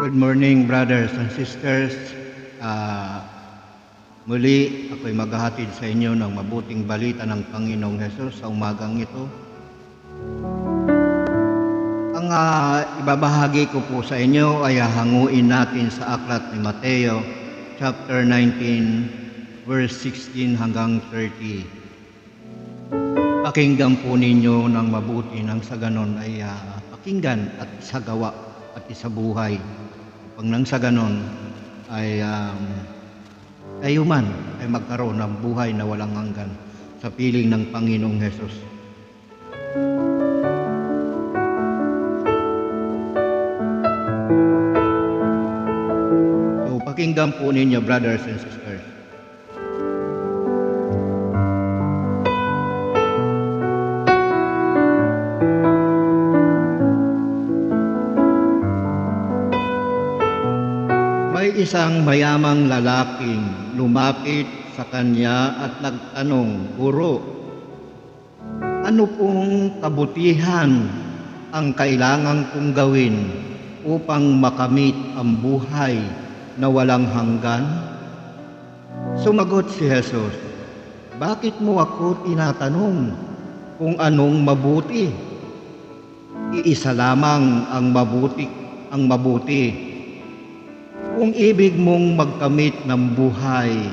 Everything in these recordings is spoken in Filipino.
Good morning, brothers and sisters. Ah, Muli, ako'y maghahatid sa inyo ng mabuting balita ng Panginoong Hesus sa umagang ito. Ang ibabahagi ko po sa inyo ay hanguin natin sa aklat ni Mateo, chapter 19, verse 16 hanggang 30. Pakinggan po ninyo ng mabuti nang sa ganon ay pakinggan at isagawa at isabuhay. Pag nang sa ganon ay kayo man ay magkaroon ng buhay na walang hanggan sa piling ng Panginoong Hesus. So pakinggan po ninyo, brothers and sisters. May isang mayamang lalaking lumapit sa kanya at nagtanong, "Guro, ano pong kabutihan ang kailangan kong gawin upang makamit ang buhay na walang hanggan?" Sumagot si Jesus, "Bakit mo ako tinatanong kung anong mabuti? Iisa lamang ang mabuti. Kung ibig mong magkamit ng buhay,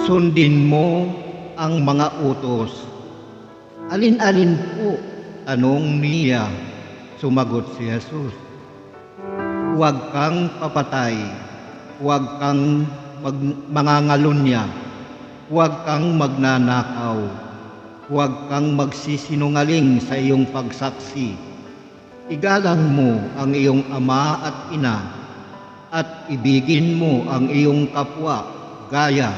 sundin mo ang mga utos." "Alin-alin po?" tanong niya. Sumagot si Jesus, "Huwag kang papatay, huwag kang mangangalunya, huwag kang magnanakaw, huwag kang magsisinungaling sa iyong pagsaksi. Igalang mo ang iyong ama at ina, at ibigin mo ang iyong kapwa gaya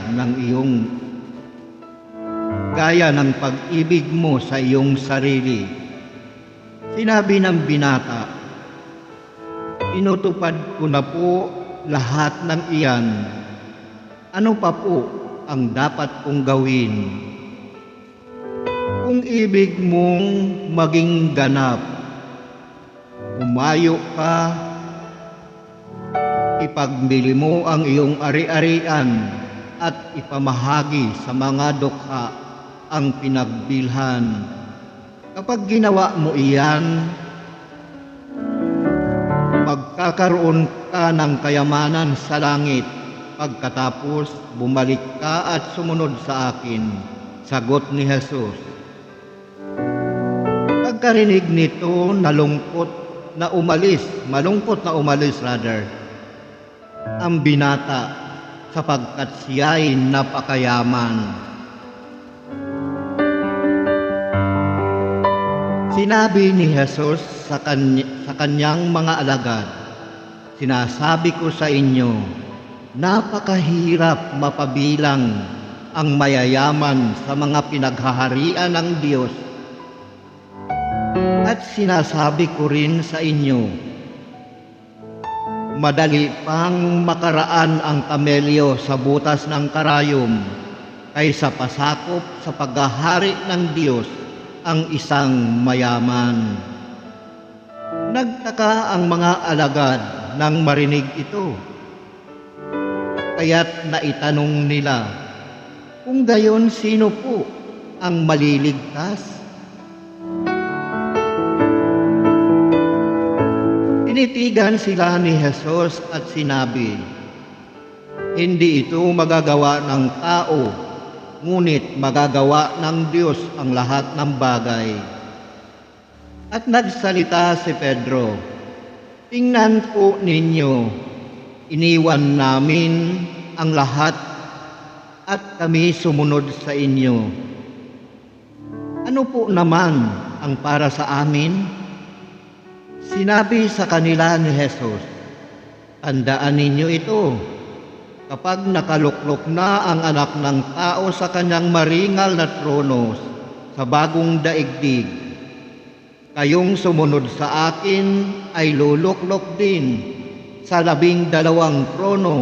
ng pag-ibig mo sa iyong sarili." Sinabi ng binata, "Tinutupad ko na po lahat ng iyan. Ano pa po ang dapat kong gawin?" "Kung ibig mong maging ganap, umayo ka, ipagbili mo ang iyong ari-arian at ipamahagi sa mga dukha ang pinagbilhan. Kapag ginawa mo iyan, magkakaroon ka ng kayamanan sa langit. Pagkatapos, bumalik ka at sumunod sa akin." Sagot ni Jesus. Pagkarinig nito, malungkot na umalis ang binata sapagkat siya'y napakayaman. Sinabi ni Jesus sa kanyang mga alagad, "Sinasabi ko sa inyo, napakahirap mapabilang ang mayayaman sa mga pinaghaharian ng Diyos. At sinasabi ko rin sa inyo, madali pang makaraan ang kamelyo sa butas ng karayom kaysa pasakop sa paghahari ng Diyos ang isang mayaman." Nagtaka ang mga alagad nang marinig ito. Kaya't naitanong nila, "Kung gayon, sino po ang maliligtas?" Tinitigan sila ni Jesus at sinabi, "Hindi ito magagawa ng tao, ngunit magagawa ng Diyos ang lahat ng bagay." At nagsalita si Pedro, "Tingnan po ninyo, iniwan namin ang lahat at kami sumunod sa inyo. Ano po naman ang para sa amin?" Sinabi sa kanila ni Jesus, "Tandaan ninyo ito, kapag nakaluklok na ang Anak ng Tao sa kanyang maringal na trono sa bagong daigdig, kayong sumunod sa akin ay luluklok din sa 12 trono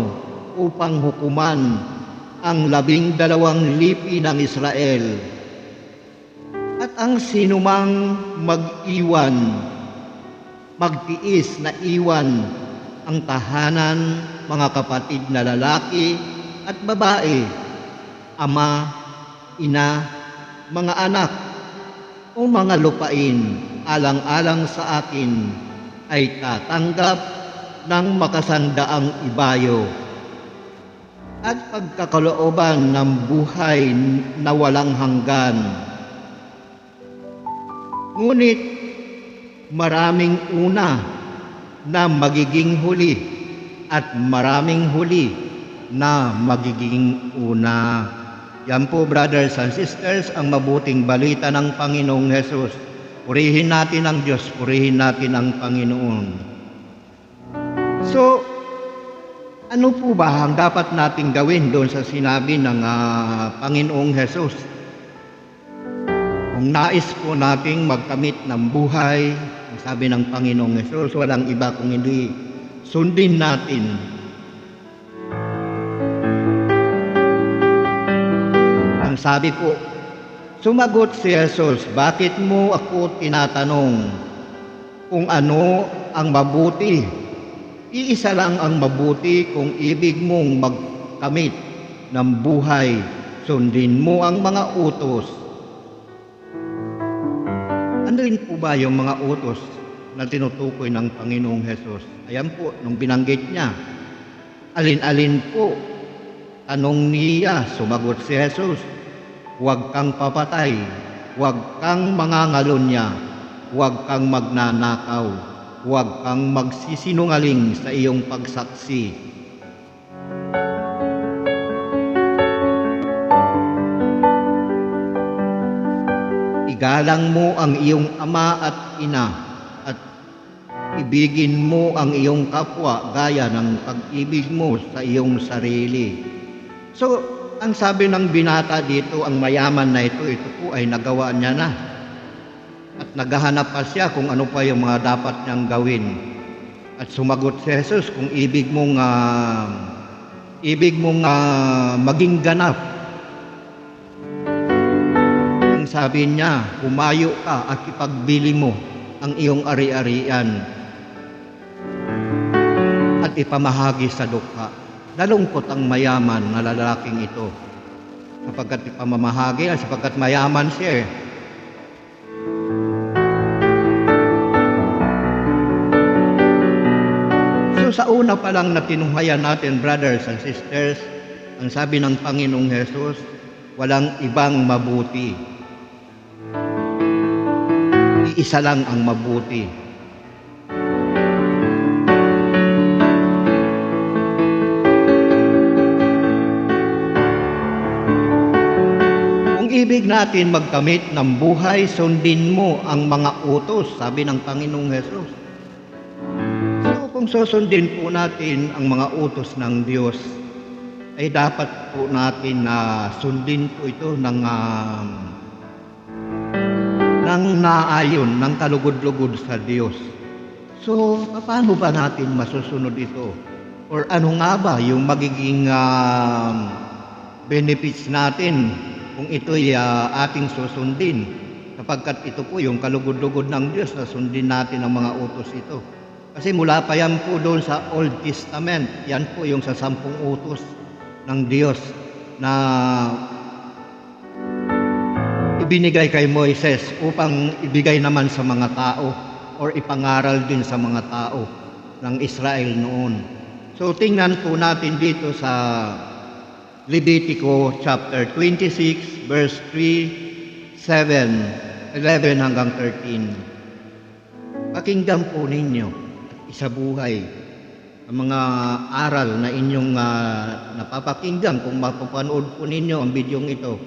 upang hukuman ang 12 lipi ng Israel. At ang sinumang mag-iwan magtiis na iwan ang tahanan, mga kapatid na lalaki at babae, ama, ina, mga anak, o mga lupain, alang-alang sa akin, ay tatanggap ng makasandaang ibayo at pagkakalooban ng buhay na walang hanggan. Ngunit maraming una na magiging huli at maraming huli na magiging una. Yan po, brothers and sisters, ang mabuting balita ng Panginoong Hesus. Purihin natin ang Diyos, purihin natin ang Panginoon. So, ano po ba ang dapat nating gawin doon sa sinabi ng Panginoong Hesus? Kung nais po nating magkamit ng buhay, ang sabi ng Panginoong Hesus, walang iba kung hindi sundin natin ang sabi po. Sumagot si Jesus, bakit mo ako tinatanong kung ano ang mabuti? Iisa lang ang mabuti. Kung ibig mong magkamit ng buhay, sundin mo ang mga utos. Ano rin po ba yung mga utos na tinutukoy ng Panginoong Hesus? Ayan po, nung binanggit niya, alin-alin po? Tanong niya, sumagot si Jesus, huwag kang papatay, huwag kang mangangalunya, huwag kang magnanakaw, huwag kang magsisinungaling sa iyong pagsaksi. Igalang mo ang iyong ama at ina at ibigin mo ang iyong kapwa gaya ng pag-ibig mo sa iyong sarili. So, ang sabi ng binata dito, ang mayaman na ito po ay nagawa niya na. At naghahanap pa siya kung ano pa yung mga dapat niyang gawin. At sumagot si Jesus, kung ibig mong maging ganap. Ang sabi niya, humayo ka at ipagbili mo ang iyong ari-arian at ipamahagi sa dukha. Nalungkot ang mayaman na lalaking ito sapagkat ipamamahagi sapagkat mayaman siya. So sa una pa lang na tinunghayan natin, brothers and sisters, ang sabi ng Panginoong Hesus, walang ibang mabuti. Iisa lang ang mabuti. Ibig natin magkamit ng buhay, sundin mo ang mga utos, sabi ng Panginoong Hesus. So kung susundin po natin ang mga utos ng Diyos, ay dapat po natin na sundin po ito ng naayon, ng kalugod-lugod sa Diyos. So paano ba natin masusunod ito? Or ano nga ba yung magiging benefits natin kung ito'y ating susundin, sapagkat ito po yung kalugod-lugod ng Diyos na sundin natin ang mga utos ito. Kasi mula pa yan po doon sa Old Testament, yan po yung sa 10 utos ng Diyos na ibinigay kay Moises upang ibigay naman sa mga tao or ipangaral din sa mga tao ng Israel noon. So tingnan po natin dito sa Levitico chapter 26, verse 3, 7, 11 hanggang 13. Pakinggan po ninyo at isabuhay ang mga aral na inyong napapakinggan kung mapapanood po ninyo ang bidyong ito.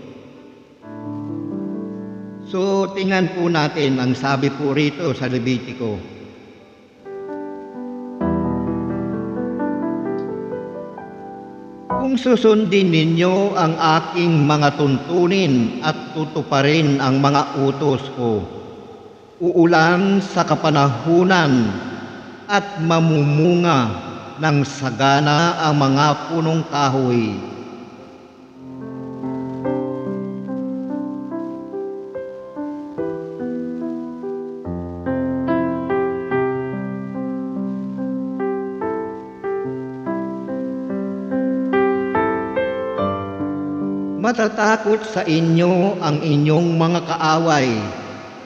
So, tingnan po natin ang sabi po rito sa Levitico. Kung susundin ninyo ang aking mga tuntunin at tutuparin ang mga utos ko, uulan sa kapanahunan at mamumunga ng sagana ang mga punong kahoy. Matatakot sa inyo ang inyong mga kaaway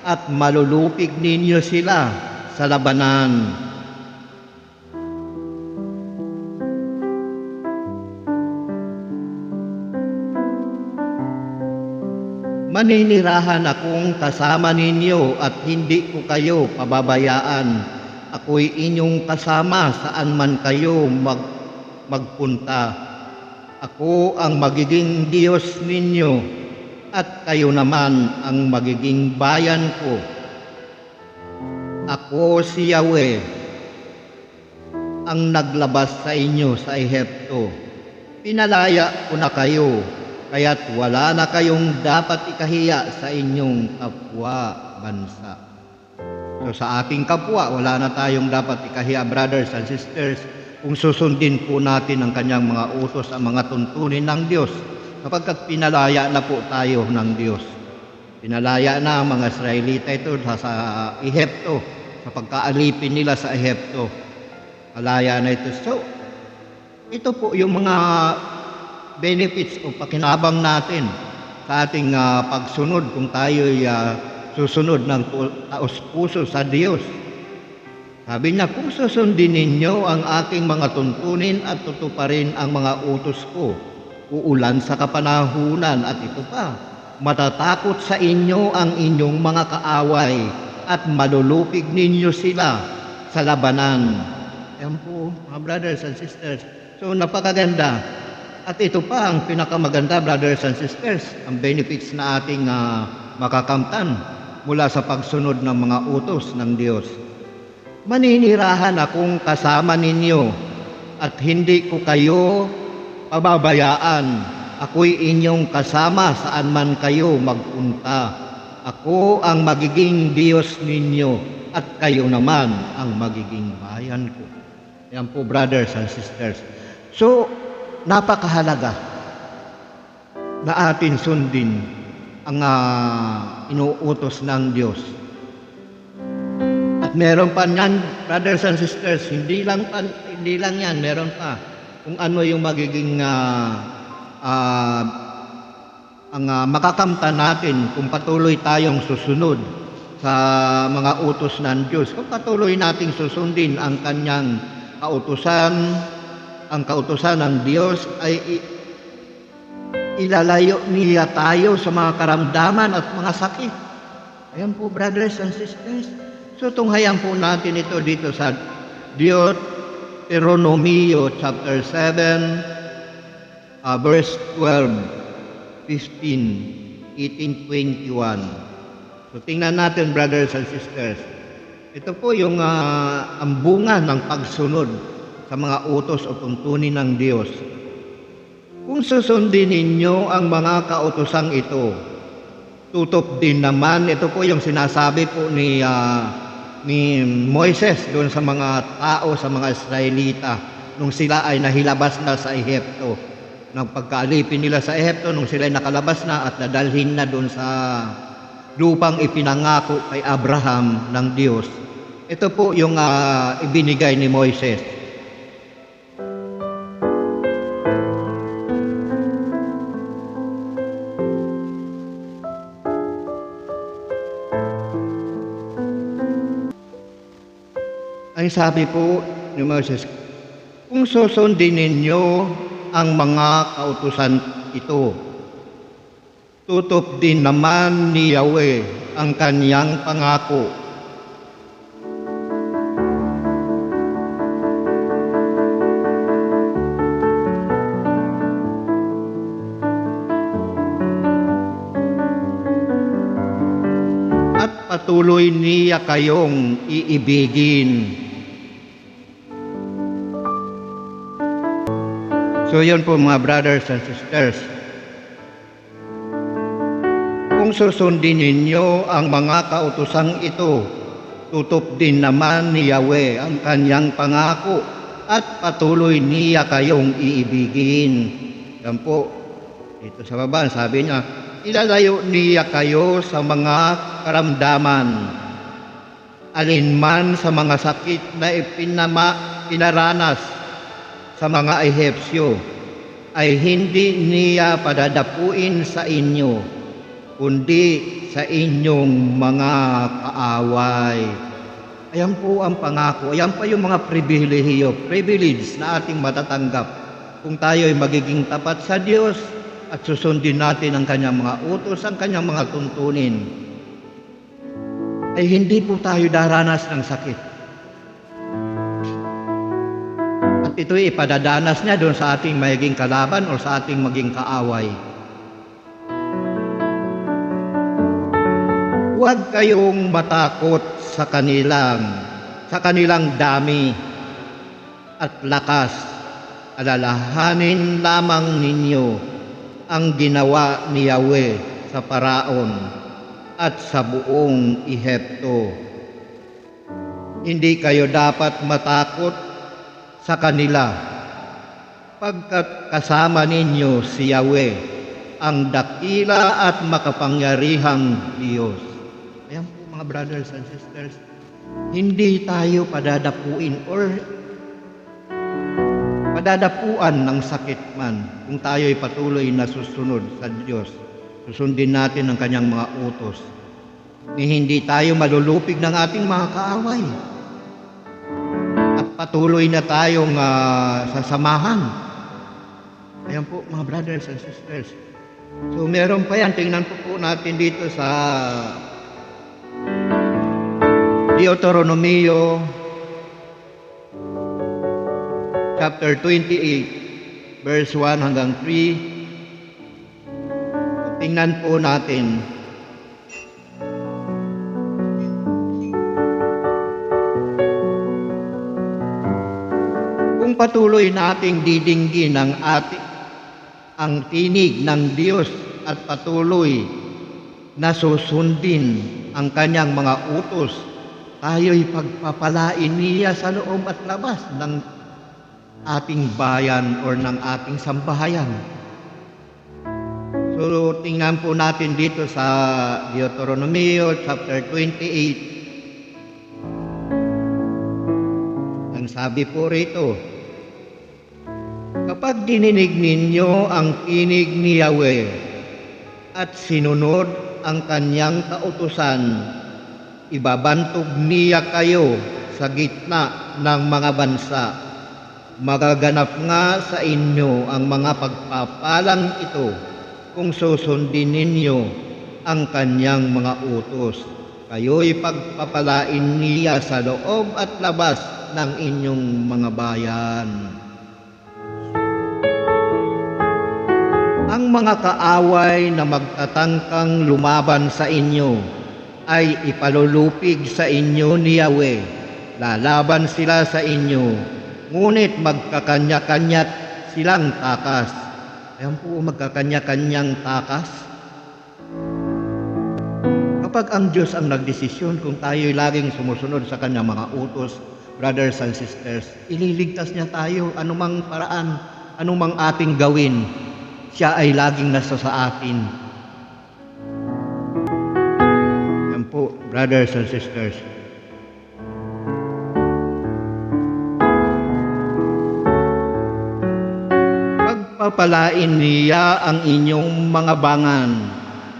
at malulupig ninyo sila sa labanan. Maninirahan akong kasama ninyo at hindi ko kayo pababayaan. Ako'y inyong kasama saan man kayo magpunta. Ako ang magiging Diyos ninyo at kayo naman ang magiging bayan ko. Ako si Yahweh, ang naglabas sa inyo sa Ehipto. Pinalaya ko na kayo, kaya't wala na kayong dapat ikahiya sa inyong kapwa bansa. So sa ating kapwa, wala na tayong dapat ikahiya, brothers and sisters, kung susundin po natin ang kanyang mga utos, ang mga tuntunin ng Diyos, sapagkat pinalaya na po tayo ng Diyos. Pinalaya na ang mga Israelita ito sa Ehipto, sa pagkaalipin nila sa Ehipto. Palaya na ito. So, ito po yung mga benefits o pakinabang natin sa ating pagsunod kung tayo'y susunod ng taos-puso sa Diyos. Sabi niya, kung susundin ninyo ang aking mga tuntunin at tutuparin ang mga utos ko, uulan sa kapanahunan at ito pa, matatakot sa inyo ang inyong mga kaaway at malulupig ninyo sila sa labanan. Yan po, mga brothers and sisters. So, napakaganda. At ito pa ang pinakamaganda, brothers and sisters, ang benefits na ating makakamtan mula sa pagsunod ng mga utos ng Diyos. Maninirahan akong kasama ninyo at hindi ko kayo pababayaan. Ako'y inyong kasama saan man kayo magpunta. Ako ang magiging Diyos ninyo at kayo naman ang magiging bayan ko. Yan po, brothers and sisters. So, napakahalaga na atin sundin ang inuutos ng Diyos. At meron pa niyan, brothers and sisters, hindi lang yan, meron pa kung ano yung magiging makakamtan natin kung patuloy tayong susunod sa mga utos ng Diyos. Kung patuloy nating susundin ang kanyang kautusan, ang kautusan ng Diyos ay ilalayo niya tayo sa mga karamdaman at mga sakit. Ayan po, brothers and sisters. So, tunghayan po natin ito dito sa Deuteronomio chapter 7, verse 12, 15, 18, 21. So, tingnan natin, brothers and sisters. Ito po yung ang bunga ng pagsunod sa mga utos o tuntunin ng Diyos. Kung susundin ninyo ang mga kautosang ito, tutop din naman, ito po yung sinasabi po ni Moises doon sa mga tao, sa mga Israelita, nung sila ay nahilabas na sa Ehipto. Nang pagkaalipin nila sa Ehipto, nung sila ay nakalabas na at nadalhin na doon sa lupang ipinangako kay Abraham ng Diyos. Ito po yung ibinigay ni Moises. Ay sabi po ni Moses, kung susundin ninyo ang mga kautusan ito, tutop din naman ni Yahweh ang kanyang pangako. At patuloy niya kayong iibigin. So yun po mga brothers and sisters. Kung susundin ninyo ang mga kautosang ito, tutop din naman ni Yahweh ang kanyang pangako at patuloy niya kayong iibigin. Yan po, dito sa baba, sabi niya, ilalayo niya kayo sa mga karamdaman, alinman sa mga sakit na pinaranas sa mga Ehipsyo, ay hindi niya padadapuin sa inyo, kundi sa inyong mga kaaway. Ayan po ang pangako, ayan pa yung mga privilege na ating matatanggap kung tayo ay magiging tapat sa Diyos at susundin natin ang kanyang mga utos, ang kanyang mga tuntunin. Ay hindi po tayo daranas ng sakit. At ito'y ipadadanas niya doon sa ating magiging kalaban o sa ating maging kaaway. Huwag kayong matakot sa kanilang dami at lakas. Alalahanin lamang ninyo ang ginawa ni Yahweh sa Paraon at sa buong Ehipto. Hindi kayo dapat matakot sa kanila, pagkat kasama ninyo si Yahweh, ang dakila at makapangyarihang Diyos. Ayan po mga brothers and sisters, hindi tayo padadapuin or padadapuan ng sakit man kung tayo'y patuloy na susunod sa Diyos. Susundin natin ang kanyang mga utos. Hindi tayo malulupig ng ating mga kaaway. At patuloy na tayong sasamahan. Ayan po mga brothers and sisters. So meron pa yan. Tingnan po natin dito sa Deuteronomio chapter 28 verse 1 hanggang 3. Tingnan po natin. Kung patuloy nating didinggin ang tinig ng Diyos at patuloy na susundin ang kanyang mga utos, tayo'y pagpapalain niya sa loob at labas ng ating bayan o ng ating sambahayan. So, tingnan po natin dito sa Deuteronomio chapter 28. Ang sabi po rito, kapag dininig ninyo ang tinig ni Yahweh at sinunod ang kanyang kautusan, ibabantog niya kayo sa gitna ng mga bansa. Magaganap nga sa inyo ang mga pagpapalang ito kung susundin ninyo ang kanyang mga utos. Kayo'y pagpapalain niya sa loob at labas ng inyong mga bayan. Ang mga kaaway na magtatangkang lumaban sa inyo ay ipalulupig sa inyo ni Yahweh. Lalaban sila sa inyo, ngunit magkakanya-kanya't silang takas. Ayan po, magkakanya-kanyang takas. Kapag ang Diyos ang nagdesisyon, kung tayo'y laging sumusunod sa kanyang mga utos, brothers and sisters, ililigtas niya tayo, anumang paraan, anumang ating gawin, siya ay laging nasa sa atin. Ayan po, brothers and sisters. Pagpapalain niya ang inyong mga bangan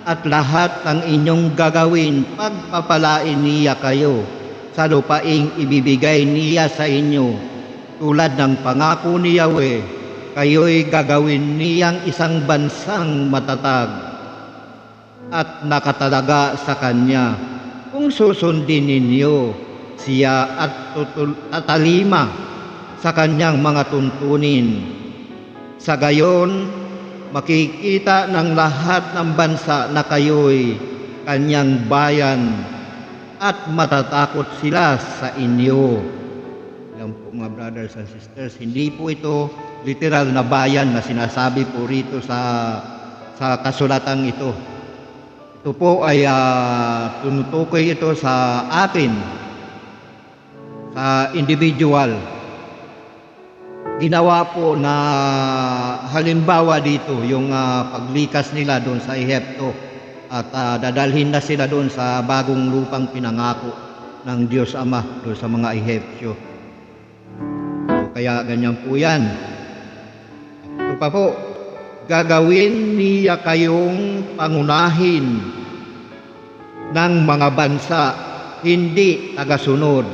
at lahat ng inyong gagawin. Pagpapalain niya kayo sa lupaing ibibigay niya sa inyo. Tulad ng pangako ni Yahweh, kayo'y gagawin niyang isang bansang matatag at nakatalaga sa kanya. Kung susundin ninyo siya at tatalima sa kanyang mga tuntunin, sa gayon, makikita ng lahat ng bansa na kayo'y kanyang bayan at matatakot sila sa inyo. Yan po mga brothers and sisters, hindi po ito literal na bayan na sinasabi po rito sa kasulatang ito. Ito po ay tumutukoy ito sa atin, sa individual. Ginawa po na halimbawa dito yung paglikas nila doon sa Ehipto at dadalhin na sila doon sa bagong lupang pinangako ng Diyos Ama doon sa mga Ehipsyo. So, kaya ganyan po yan. Ito pa po, gagawin niya kayong pangunahin ng mga bansa, hindi tagasunod.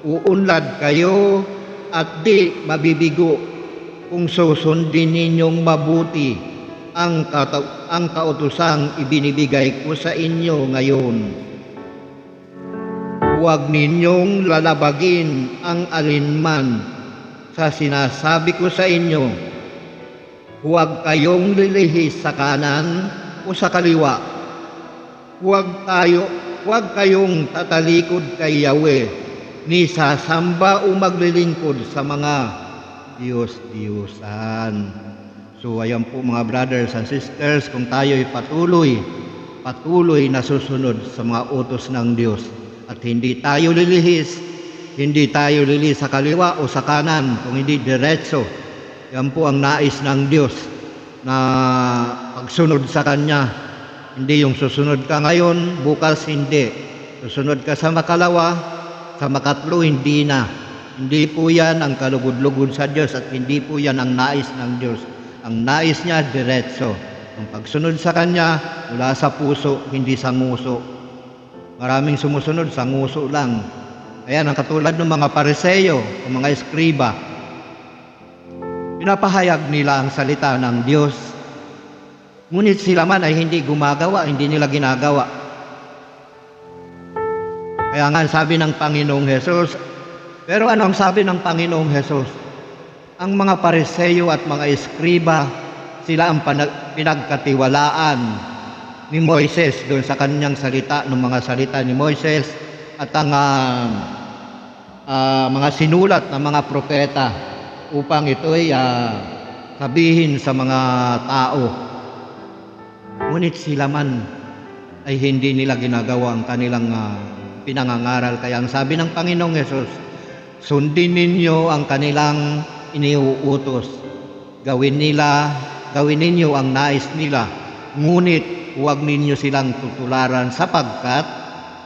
Uunlad kayo at di mabibigo kung susundin ninyong mabuti ang kautosang ibinibigay ko sa inyo ngayon. Huwag ninyong lalabagin ang alinman sa sinasabi ko sa inyo. Huwag kayong lilihis sa kanan o sa kaliwa. Huwag kayong tatalikod kay Yahweh, ni sasamba o maglilingkod sa mga Diyos-Diyosan. So ayan po mga brothers and sisters, kung tayo'y patuloy na susunod sa mga utos ng Diyos at hindi tayo lilihis sa kaliwa o sa kanan, kung hindi diretso, yan po ang nais ng Diyos na pagsunod sa Kanya. Hindi yung susunod ka ngayon, bukas hindi. Susunod ka sa makalawa, sa makatlo hindi na. Hindi po yan ang kalugod-lugod sa Diyos at hindi po yan ang nais ng Diyos. Ang nais niya, diretso. Ang pagsunod sa Kanya, mula sa puso, hindi sa nguso. Maraming sumusunod sa nguso lang. Ayan, ang katulad ng mga Pariseo o mga eskriba. Pinapahayag nila ang salita ng Diyos. Ngunit sila man ay hindi gumagawa, hindi nila ginagawa. Kaya nga sabi ng Panginoong Hesus, pero ano ang sabi ng Panginoong Hesus? Ang mga Pariseo at mga eskriba, sila ang pinagkatiwalaan ni Moises doon sa kanyang salita, ng mga salita ni Moises at ang mga sinulat ng mga propeta upang ito'y sabihin sa mga tao. Ngunit sila man ay hindi nila ginagawa ang kanilang pinangangaral. Kaya ang sabi ng Panginoong Hesus, sundin ninyo ang kanilang iniuutos. Gawin ninyo ang nais nila. Ngunit huwag ninyo silang tutularan sapagkat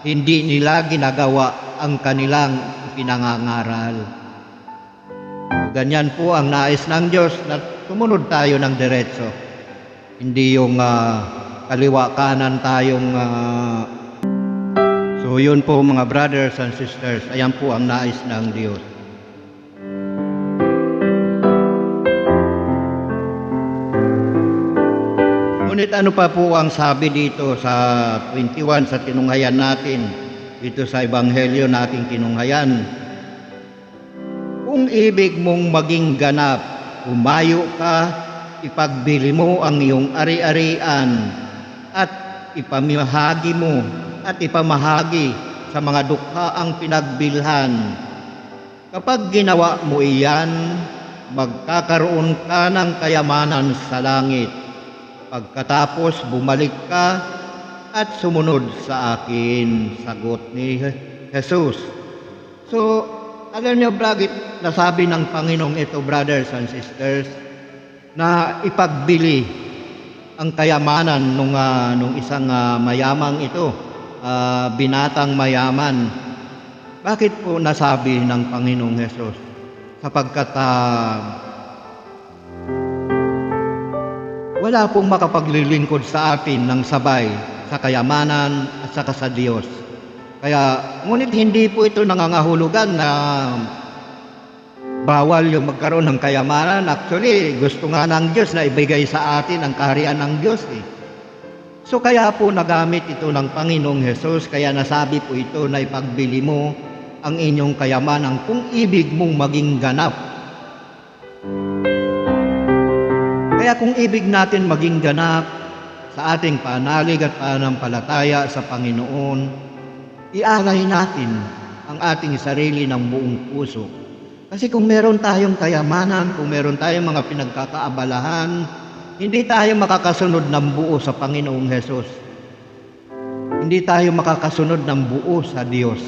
hindi nila ginagawa ang kanilang pinangangaral. Ganyan po ang nais ng Diyos na tumunod tayo ng diretso. Hindi yung kaliwa kanan tayong so yun po mga brothers and sisters, ayan po ang nais ng Diyos. Ngunit ano pa po ang sabi dito sa 21 sa tinunghayan natin, dito sa Ebanghelyo nating tinunghayan? Kung ibig mong maging ganap, umayo ka, ipagbili mo ang iyong ari-arian at ipamahagi mo at ipamahagi sa mga dukha ang pinagbilhan. Kapag ginawa mo iyan, magkakaroon ka ng kayamanan sa langit. Pagkatapos bumalik ka at sumunod sa akin, sagot ni Jesus. So, alam niyo, bakit nasabi ng Panginoong ito, brothers and sisters, na ipagbili ang kayamanan nung isang mayamang ito, binatang mayaman. Bakit po nasabi ng Panginoong Jesus? Sapagkat wala pong makapaglilingkod sa atin ng sabay sa kayamanan at saka sa Diyos. Kaya, ngunit hindi po ito nangangahulugan na bawal yung magkaroon ng kayamanan. Actually, gusto nga ng Diyos na ibigay sa atin ang kaharian ng Diyos. So kaya po nagamit ito ng Panginoong Hesus, kaya nasabi po ito na ipagbili mo ang inyong kayamanan kung ibig mong maging ganap. Kaya kung ibig natin maging ganap sa ating panalig at pananampalataya sa Panginoon, ialay natin ang ating sarili ng buong puso. Kasi kung meron tayong kayamanan, kung meron tayong mga pinagkakaabalahan, hindi tayo makakasunod ng buo sa Panginoong Hesus. Hindi tayo makakasunod ng buo sa Diyos.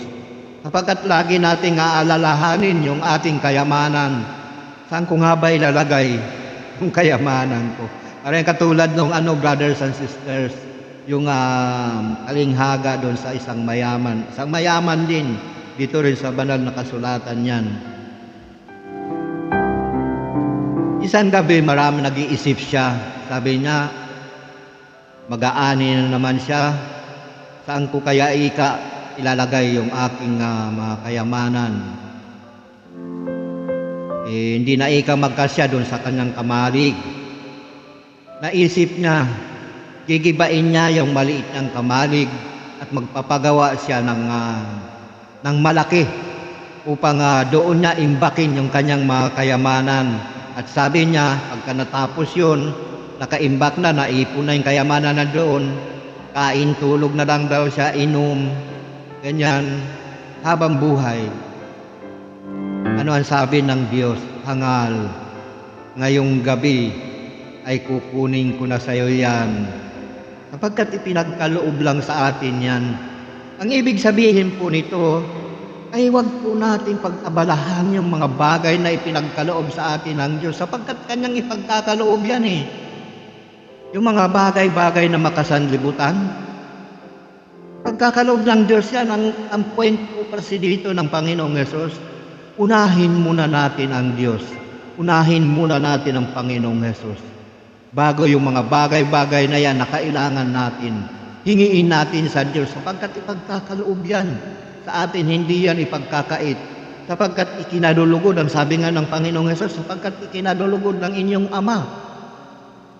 Sapagkat lagi nating aalalahanin yung ating kayamanan. Saan ko nga ba ilalagay yung kayamanan ko? Parang katulad ng brothers and sisters, yung alinghaga doon sa isang mayaman. Isang mayaman din, dito rin sa banal na kasulatan yan. Isang gabi marami nag-iisip siya sa sabi niya, mag-aani na naman siya. Saan ko kaya ilalagay yung aking mga kayamanan? Hindi na magkasya doon sa kanyang kamalig. Naisip niya, gigibain niya yung maliit niyang kamalig at magpapagawa siya ng malaki upang doon niya imbakin yung kanyang mga kayamanan. At sabi niya, pagka natapos yun, nakaimbak na, naipon na yung kayamanan na doon, kain, tulog na lang daw siya, inom, ganyan, habang buhay. Ano ang sabi ng Diyos? Hangal, ngayong gabi ay kukunin ko na sa iyo yan, sapagkat ipinagkaloob lang sa atin yan. Ang ibig sabihin po nito ay huwag po natin pag-abalahan yung mga bagay na ipinagkaloob sa atin ng Diyos, sapagkat kanyang ipagkakaloob yan eh. Yung mga bagay-bagay na makasanlibutan, pagkakaloob ng Diyos yan. Ang point po kasi dito ng Panginoong Hesus, unahin muna natin ang Diyos. Unahin muna natin ang Panginoong Hesus. Bago yung mga bagay-bagay na yan na kailangan natin, hingiin natin sa Diyos, sapagkat ipagkakaloob yan sa atin, hindi yan ipagkakait. Sapagkat ikinalulugod, ang sabi nga ng Panginoong Hesus, sapagkat ikinalulugod ng inyong Ama,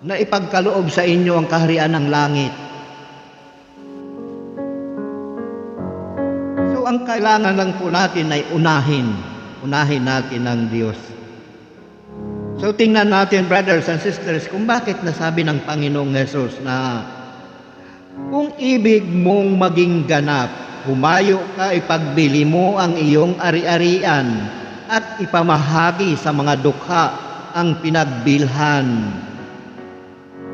na ipagkaloob sa inyo ang kaharian ng langit. So, ang kailangan lang po natin ay unahin natin ang Diyos. So, tingnan natin, brothers and sisters, kung bakit nasabi ng Panginoong Hesus na kung ibig mong maging ganap, humayo ka, ipagbili mo ang iyong ari-arian at ipamahagi sa mga dukha ang pinagbilhan.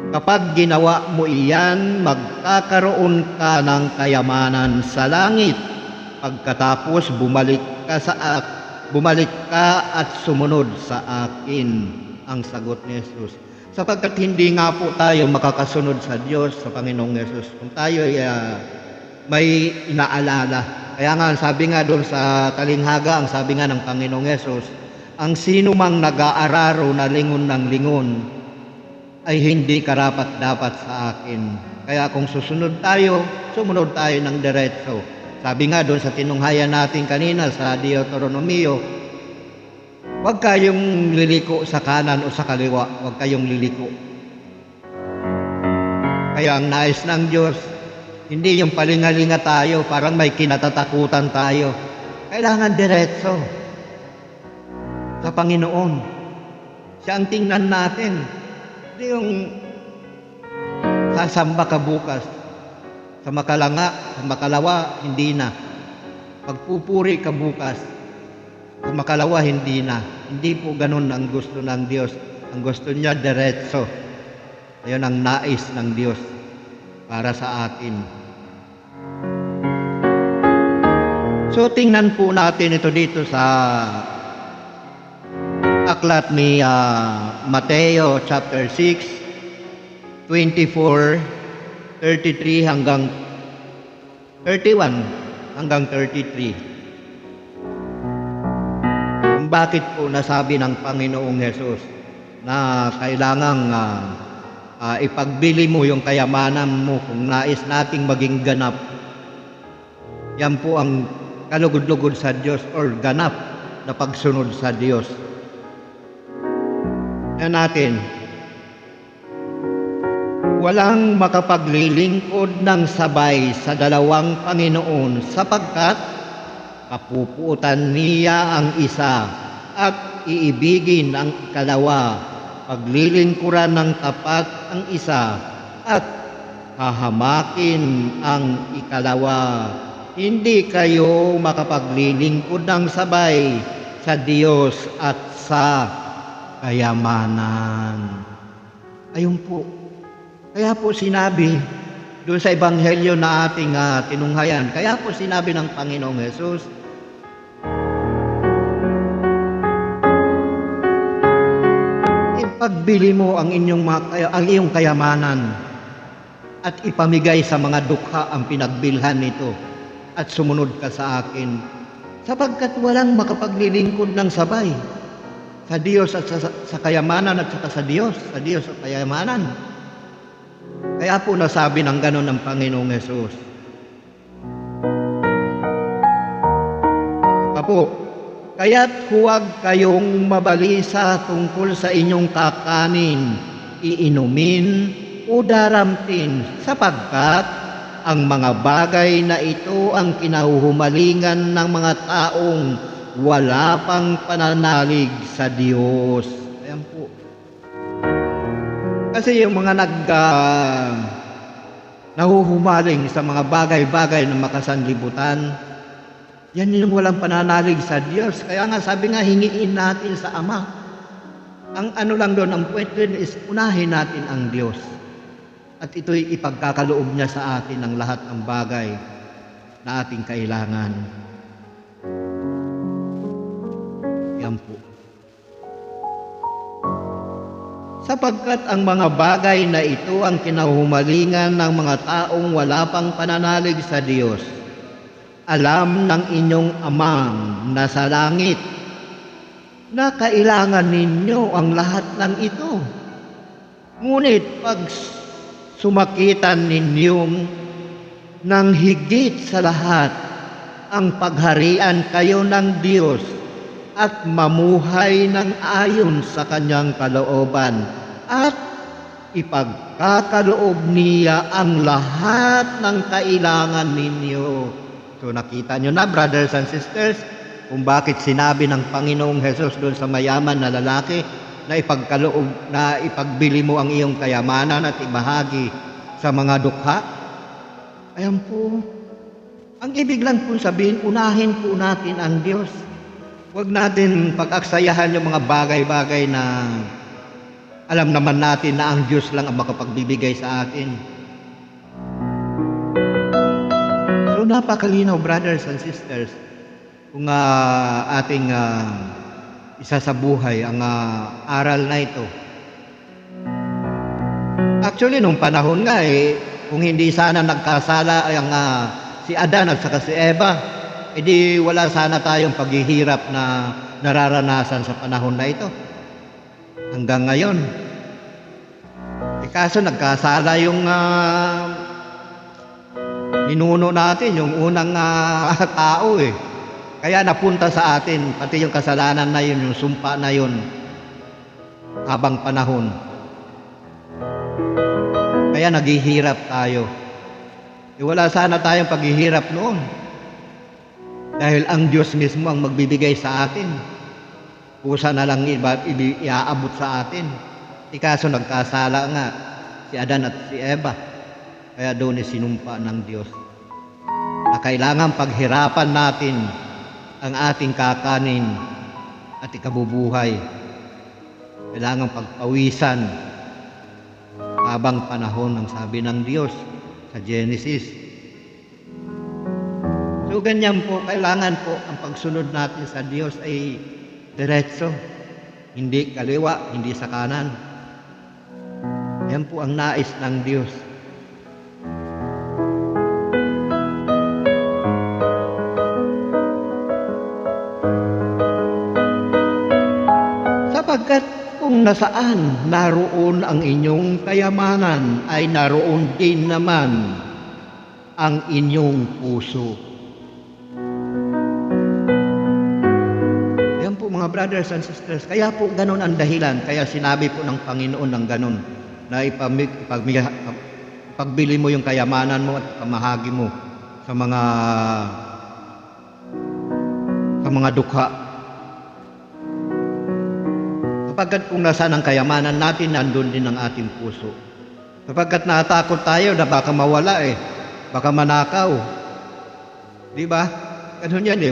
Kapag ginawa mo iyan, magkakaroon ka ng kayamanan sa langit. Pagkatapos bumalik ka at sumunod sa akin, ang sagot ni Jesus. Sapagkat hindi nga po tayo makakasunod sa Diyos, sa Panginoong Jesus, kung tayo ay may inaalala. Kaya nga, sabi nga doon sa talinghaga, ang sabi nga ng Panginoong Jesus, ang sino mang nag-aararo na lingon ng lingon, ay hindi karapat-dapat sa akin. Kaya kung sumunod tayo ng diretso. Sabi nga doon sa tinunghayan natin kanina sa Deuteronomio, huwag kayong liliko sa kanan o sa kaliwa, huwag kayong liliko. Kaya ang nais ng Diyos, hindi yung palingalinga tayo, parang may kinatatakutan tayo. Kailangan diretso sa Panginoon. Siya ang tingnan natin. Hindi yung sasamba ka bukas, sa makalawa, hindi na. Pagpupuri ka bukas, sa makalawa, hindi na. Hindi po ganun ang gusto ng Diyos. Ang gusto niya, diretso. Ayun ang nais ng Diyos para sa atin. So, tingnan po natin ito dito sa aklat ni Mateo chapter 6, 24, 33 hanggang 31 hanggang 33. Kung bakit po nasabi ng Panginoong Hesus na kailangang ipagbili mo yung kayamanan mo kung nais nating maging ganap. Yan po ang kalugod-lugod sa Diyos or ganap na pagsunod sa Diyos. Yan natin, walang makapaglilingkod ng sabay sa dalawang Panginoon sapagkat kapuputan niya ang isa at iibigin ang ikalawa, paglilingkuran ng tapat ang isa at hahamakin ang ikalawa. Hindi kayo makapaglilingkod ng sabay sa Diyos at sa kayamanan. Ayun po. Kaya po sinabi doon sa Ebanghelyo na ating tinunghayan, kaya po sinabi ng Panginoong Hesus, ipagbili mo ang iyong kayamanan at ipamigay sa mga dukha ang pinagbilhan nito at sumunod ka sa akin, sapagkat walang makapaglilingkod ng sabay sa Diyos at sa kayamanan at sa Diyos at kayamanan. Kaya po nasabi ng ganon ng Panginoong Hesus. Apo, kaya't huwag kayong mabalisa tungkol sa inyong kakanin, iinumin o daramtin, sapagkat ang mga bagay na ito ang kinahuhumalingan ng mga taong wala pang pananalig sa Diyos. Ayan po. Kasi yung mga nahuhumaling sa mga bagay-bagay na makasanlibutan, yan yung walang pananalig sa Diyos. Kaya nga sabi nga, hingiin natin sa Ama. Ang ano lang doon, ang point doon is unahin natin ang Diyos. At ito'y ipagkakaloob niya sa atin ang lahat ng bagay na ating kailangan. Yan po. Sapagkat ang mga bagay na ito ang kinahumalingan ng mga taong wala pang pananalig sa Diyos. Alam ng inyong Amang na sa langit na kailangan ninyo ang lahat ng ito. Ngunit pag sumakitan ninyong ng higit sa lahat ang pagharian kayo ng Diyos at mamuhay ng ayon sa kanyang kalooban at ipagkakaloob niya ang lahat ng kailangan ninyo. So nakita nyo na, brothers and sisters, kung bakit sinabi ng Panginoong Hesus doon sa mayaman na lalaki na ipagkaloob, na ipagbili mo ang iyong kayamanan at ibahagi sa mga dukha. Ayan po. Ang ibig lang po sabihin, unahin po natin ang Diyos. Huwag natin pag-aksayahan yung mga bagay-bagay na alam naman natin na ang Diyos lang ang makapagbibigay sa atin. So napakalinaw, brothers and sisters, kung ating isa sa buhay ang aral na ito. Actually, nung panahon nga kung hindi sana nagkasala ang si Adan at saka si Eva, edi wala sana tayong paghihirap na nararanasan sa panahon na ito. Hanggang ngayon. Kaso nagkasala yung ninuno natin, yung unang tao Kaya napunta sa atin, pati yung kasalanan na yun, yung sumpa na yun, habang panahon. Kaya naghihirap tayo. Wala sana tayong paghihirap noon. Dahil ang Diyos mismo ang magbibigay sa atin. Kusa na lang iaabot sa atin. Kaso nagkasala nga si Adan at si Eva. Kaya doon sinumpa ng Diyos na kailangan paghirapan natin ang ating kakanin at ikabubuhay. Kailangan pagpawisan habang panahon ng sabi ng Diyos sa Genesis. So ganyan po, kailangan po ang pagsunod natin sa Diyos ay diretso, hindi kaliwa, hindi sa kanan. Yan po ang nais ng Diyos. Sapagkat kung nasaan naroon ang inyong kayamanan, ay naroon din naman ang inyong puso. Yan po mga brothers and sisters. Kaya po ganun ang dahilan. Kaya sinabi po ng Panginoon ng ganun, na ipagbili mo yung kayamanan mo at pamahagi mo sa mga dukha. Sapagkat kung nasaan ang kayamanan natin, nandun din ang ating puso. Sapagkat natakot tayo na baka mawala baka manakaw. Di ba? Ganun yan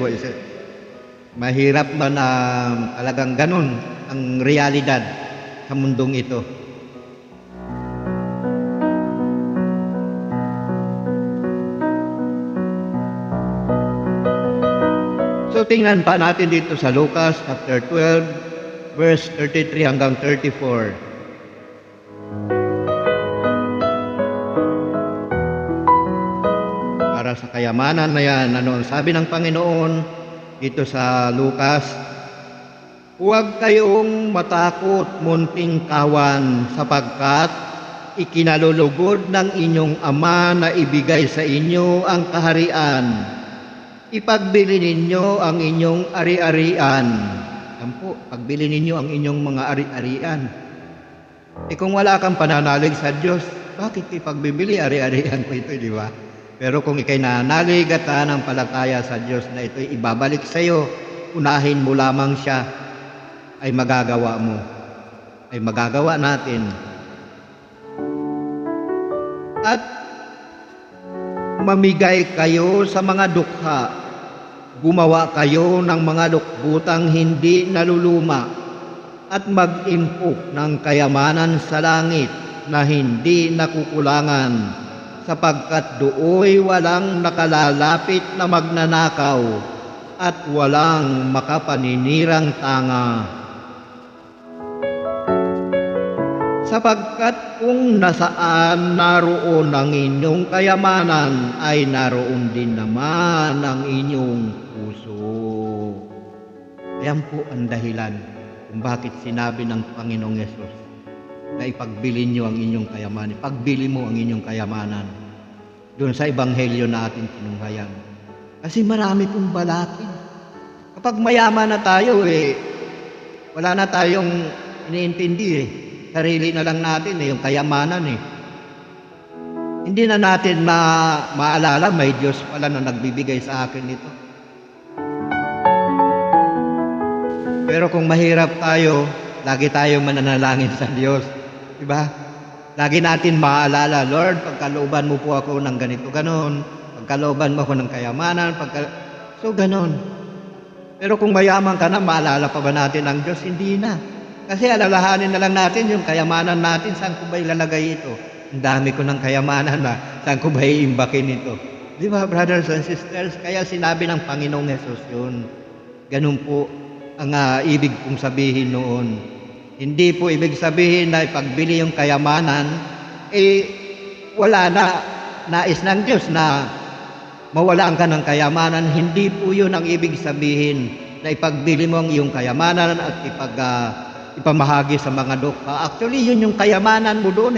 Mahirap ba na talagang ganun ang realidad sa mundong ito? So tingnan pa natin dito sa Lucas chapter 12, verse 33 hanggang 34. Para sa kayamanan na yan, sabi ng Panginoon dito sa Lucas, huwag kayong matakot, munting kawan, sapagkat ikinalulugod ng inyong Ama na ibigay sa inyo ang kaharian. Ipagbili ninyo ang inyong ari-arian. Yan po, pagbili ninyo ang inyong mga ari-arian. Kung wala kang pananalig sa Diyos, bakit ipagbibili ari-arian mo ito, di ba? Pero kung ikay nanalig at nananampalataya sa Diyos na ito'y ibabalik sa iyo, unahin mo lamang siya, ay magagawa mo, ay magagawa natin. At mamigay kayo sa mga dukha, gumawa kayo ng mga lukbutang hindi naluluma, at mag-impok ng kayamanan sa langit na hindi nakukulangan, sapagkat dooy walang nakalalapit na magnanakaw at walang makapaninirang tanga. Sapagkat kung nasaan naroon ang inyong kayamanan, ay naroon din naman ang inyong puso. Ayan po ang dahilan kung bakit sinabi ng Panginoong Yesus na ipagbili nyo ang inyong kayamanan. Ipagbili mo ang inyong kayamanan doon sa ebanghelyo na ating tinunghayan. Kasi marami pong balakin. Kapag mayaman na tayo, wala na tayong iniintindi Sarili na lang natin yung kayamanan Hindi na natin maalala may Diyos pala na nagbibigay sa akin nito. Pero kung mahirap tayo, lagi tayong mananalangin sa Diyos. Diba? Lagi natin maalala, Lord, pagkalooban mo po ako ng ganito, ganon. Pagkalooban mo ako ng kayamanan, so ganon. Pero kung mayaman ka na, maalala pa ba natin ang Diyos? Hindi na. Kasi alalahanin na lang natin yung kayamanan natin, saan ko ba ilalagay ito? Ang dami ko ng kayamanan na, saan ko ba iimbakin ito? Di ba, brothers and sisters? Kaya sinabi ng Panginoong Hesus yun. Ganun po ang ibig kong sabihin noon. Hindi po ibig sabihin na ipagbili yung kayamanan, wala na, nais ng Diyos na mawalaan ka ng kayamanan. Hindi po yun ang ibig sabihin na ipagbili mo ang iyong kayamanan at ipamahagi sa mga dukha. Actually, yun yung kayamanan mo doon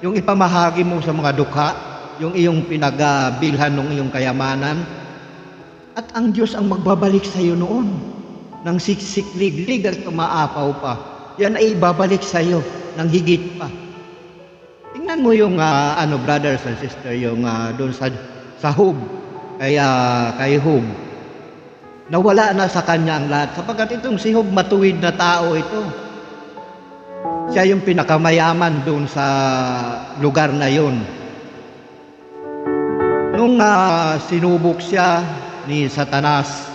Yung ipamahagi mo sa mga dukha, yung iyong pinagabilhan ng iyong kayamanan. At ang Diyos ang magbabalik sa iyo noon. Nang siksik-liglig at tumaapaw pa. Yan ay ibabalik sa iyo ng higit pa. Tingnan mo yung, brothers and sisters, yung doon sa Hub, kay Hub. Nawala na sa kanya ang lahat. Sapagkat itong si Hub, matuwid na tao ito. Siya yung pinakamayaman doon sa lugar na yun. Nung sinubok siya ni Satanas,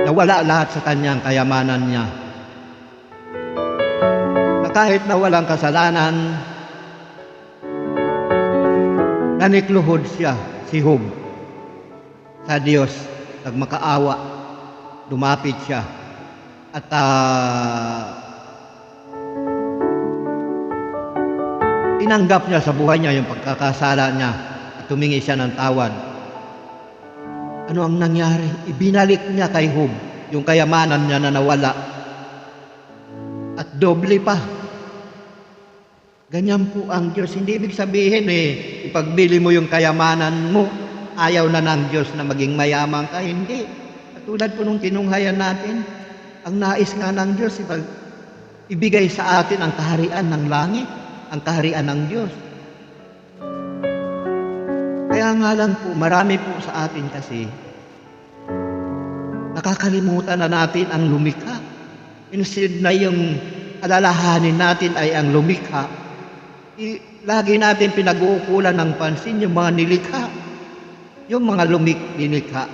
nawala lahat sa kanyang kayamanan niya. Na kahit na walang kasalanan, nanikluhod siya, si Hub, sa Diyos, nagmakaawa, lumapit siya, at tinanggap niya sa buhay niya yung pagkakasala niya at tumingi siya ng tawad. Ano ang nangyari? Ibinalik niya kay Hub yung kayamanan niya na nawala. At doble pa. Ganyan po ang Diyos. Hindi ibig sabihin ipagbili mo yung kayamanan mo, ayaw na ng Diyos na maging mayaman ka. Hindi. Katulad po nung tinunghayan natin, ang nais nga ng Diyos, ibigay sa atin ang kaharian ng langit, ang kaharian ng Diyos. Kaya nga lang po, marami po sa atin kasi, nakakalimutan na natin ang lumikha. Instead na yung alalahanin natin ay ang lumikha, lagi natin pinag-uukulan ng pansin yung mga nilikha. Yung mga nilikha,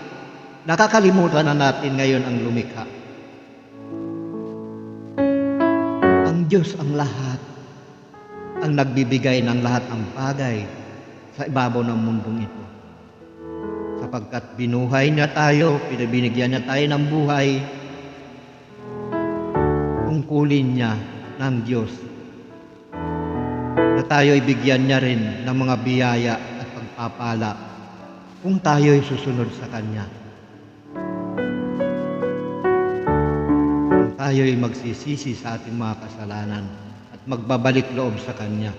nakakalimutan na natin ngayon ang lumikha. Ang Diyos ang lahat, ang nagbibigay ng lahat ng bagay sa ibabaw ng mundong ito. Sapagkat binuhay niya tayo, pinabinigyan niya tayo ng buhay, tungkulin niya ng Diyos na tayo ibigyan niya rin ng mga biyaya at pagpapala kung tayo'y susunod sa Kanya. Kung tayo'y magsisisi sa ating mga kasalanan at magbabalik loob sa Kanya.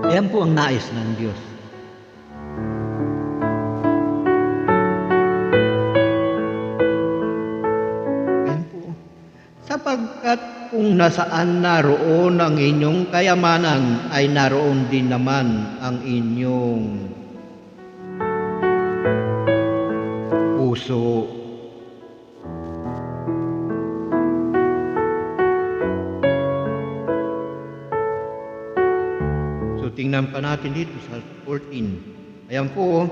Ayan po ang nais ng Diyos. Ayan po. Sapagkat kung nasaan naroon ang inyong kayamanan, ay naroon din naman ang inyong puso. So tingnan pa natin dito sa 14. Ayan po,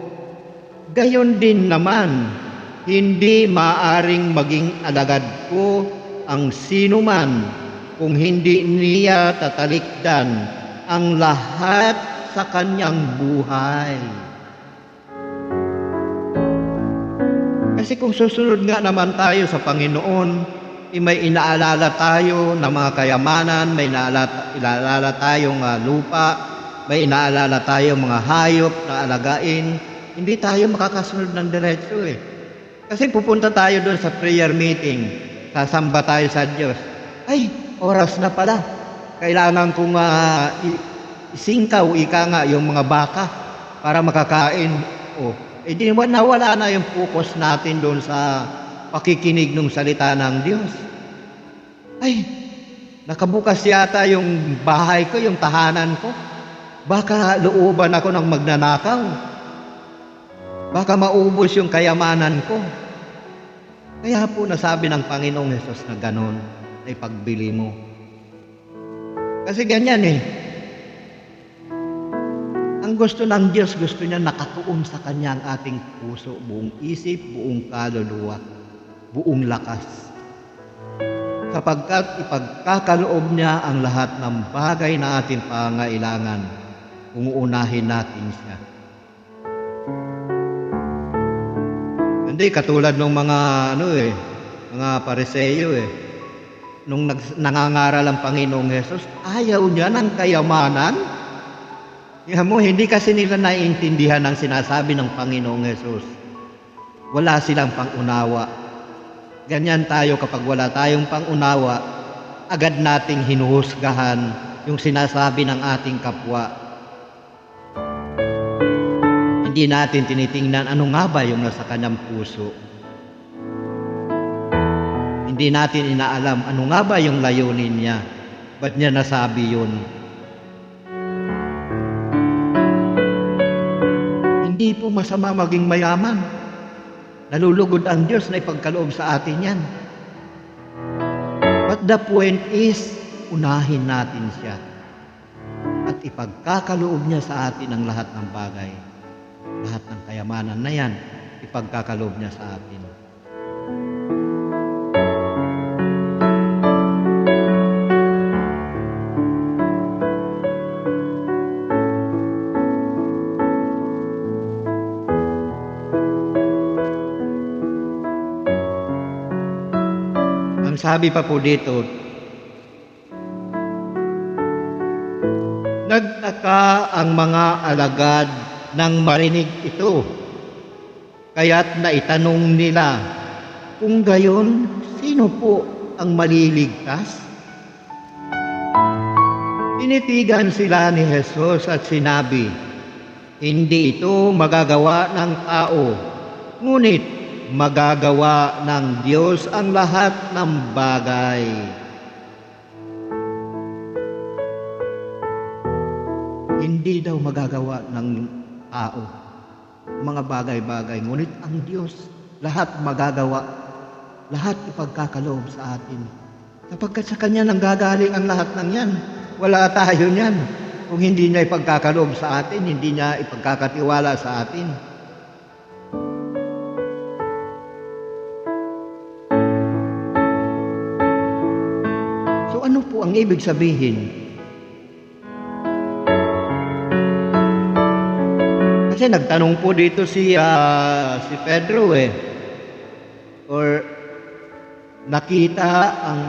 gayon din naman, hindi maaring maging alagad ko ang sino man kung hindi niya tatalikdan ang lahat sa kanyang buhay. Kasi kung susunod nga naman tayo sa Panginoon, may inaalala tayo ng mga kayamanan, may inaalala tayong lupa, may inaalala tayong mga hayop na alagain, hindi tayo makakasunod ng diretso eh. Kasi pupunta tayo doon sa prayer meeting, sasamba tayo sa Diyos. Ay, oras na pala. Kailangan kong isingkaw, ika nga, yung mga baka para makakain. Oh, di nawala na yung focus natin doon sa pakikinig ng salita ng Diyos. Ay, nakabukas yata yung bahay ko, yung tahanan ko. Baka looban ako ng magnanakaw. Baka maubos yung kayamanan ko. Kaya po nasabi ng Panginoong Hesus na ganon ay pagbili mo. Kasi ganyan eh. Ang gusto ng Diyos, gusto niya nakatuon sa Kanya ang ating puso, buong isip, buong kaluluwa, buong lakas. Sapagkat ipagkakaloob niya ang lahat ng bagay na ating pangailangan kung uunahin natin siya. Hindi katulad ng mga mga Pariseo eh. Nung nangangaral ang Panginoong Hesus, ayaw niya ng kayamanan. Kaya mo, hindi kasi nila naiintindihan ang sinasabi ng Panginoong Hesus. Wala silang pangunawa. Ganyan tayo kapag wala tayong pangunawa, agad nating hinuhusgahan yung sinasabi ng ating kapwa. Hindi natin tinitingnan ano nga ba yung nasa kanyang puso. Hindi natin inaalam ano nga ba yung layunin niya. Ba't niya nasabi yun? Hindi po masama maging mayaman. Nalulugod ang Diyos na ipagkaloob sa atin yan. But the point is, unahin natin siya. At ipagkakaloob niya sa atin ang lahat ng bagay. Lahat ng kayamanan na yan, ipagkakaloob niya sa atin. Ang sabi pa po dito, nagtaka ang mga alagad nang marinig ito, kaya't naitanong nila, kung gayon, sino po ang maliligtas? Tinitigan sila ni Hesus at sinabi, hindi ito magagawa ng tao, ngunit magagawa ng Diyos ang lahat ng bagay. Hindi daw magagawa ng tao mga bagay-bagay, ngunit ang Diyos lahat magagawa, lahat ipagkakaloob sa atin. Sapagkat sa Kanya nanggagaling ang lahat ng yan. Wala tayo niyan. Kung hindi niya ipagkakaloob sa atin, hindi niya ipagkakatiwala sa atin. So ano po ang ibig sabihin? Kasi nagtanong po dito si Pedro eh. Or nakita ang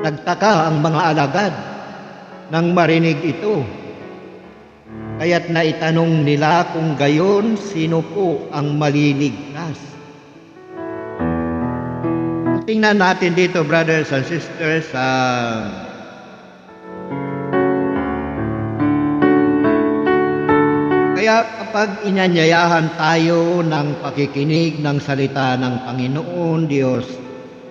nagtaka ang mga alagad nang marinig ito. Kaya't naitanong nila kung gayon, sino po ang maliligtas? Tingnan natin dito, brothers and sisters, kaya kapag inanyayahan tayo ng pakikinig ng salita ng Panginoon Diyos,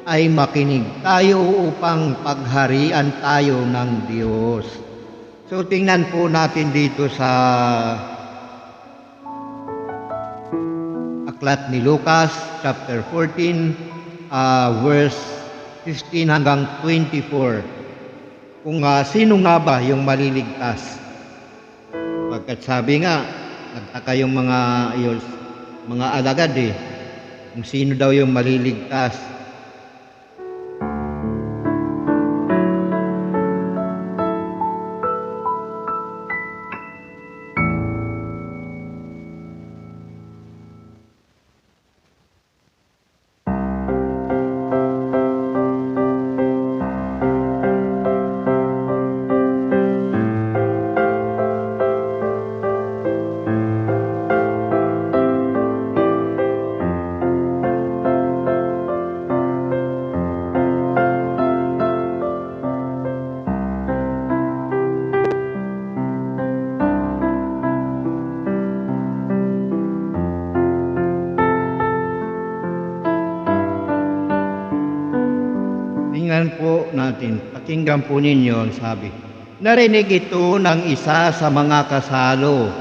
ay makinig tayo upang pagharian tayo ng Diyos. So tingnan po natin dito sa aklat ni Lucas chapter 14 verse 15 hanggang 24, kung sino nga ba yung maliligtas. Pagkat sabi nga, nagtaka yung mga alagad kung sino daw yung maliligtas. Tingnan po natin, pakinggan po ninyo ang sabi. Narinig ito ng isa sa mga kasalo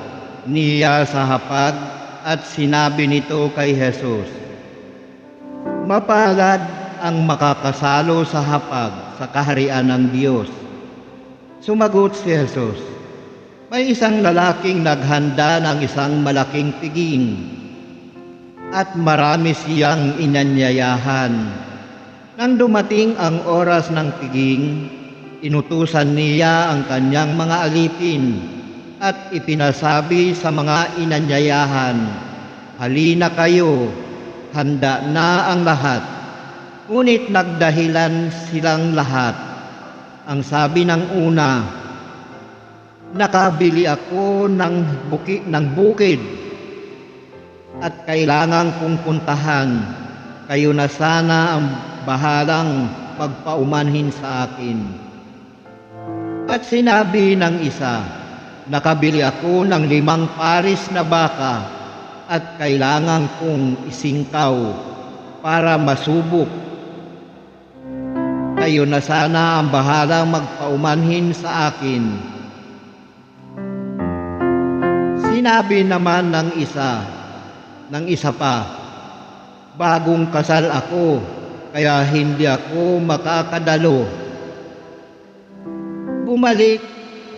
niya sa hapag at sinabi nito kay Jesus, "Mapalad ang makakasalo sa hapag sa kaharian ng Diyos." Sumagot si Jesus, "May isang lalaking naghanda ng isang malaking piging at marami siyang inanyayahan. Nang dumating ang oras ng piging, inutusan niya ang kanyang mga alipin at ipinasabi sa mga inanyayahan, 'Halina kayo, handa na ang lahat.' Ngunit nagdahilan silang lahat. Ang sabi ng una, 'Nakabili ako ng bukid at kailangan kong puntahan. Kayo na sana ang bahalang pagpaumanhin sa akin.' At sinabi ng isa, 'Nakabili ako ng 5 paris na baka at kailangan kong isingkaw para masubok. Kayo na sana ang bahalang magpaumanhin sa akin.' Sinabi naman ng isa pa, 'Bagong kasal ako, kaya hindi ako makakadalo.' Bumalik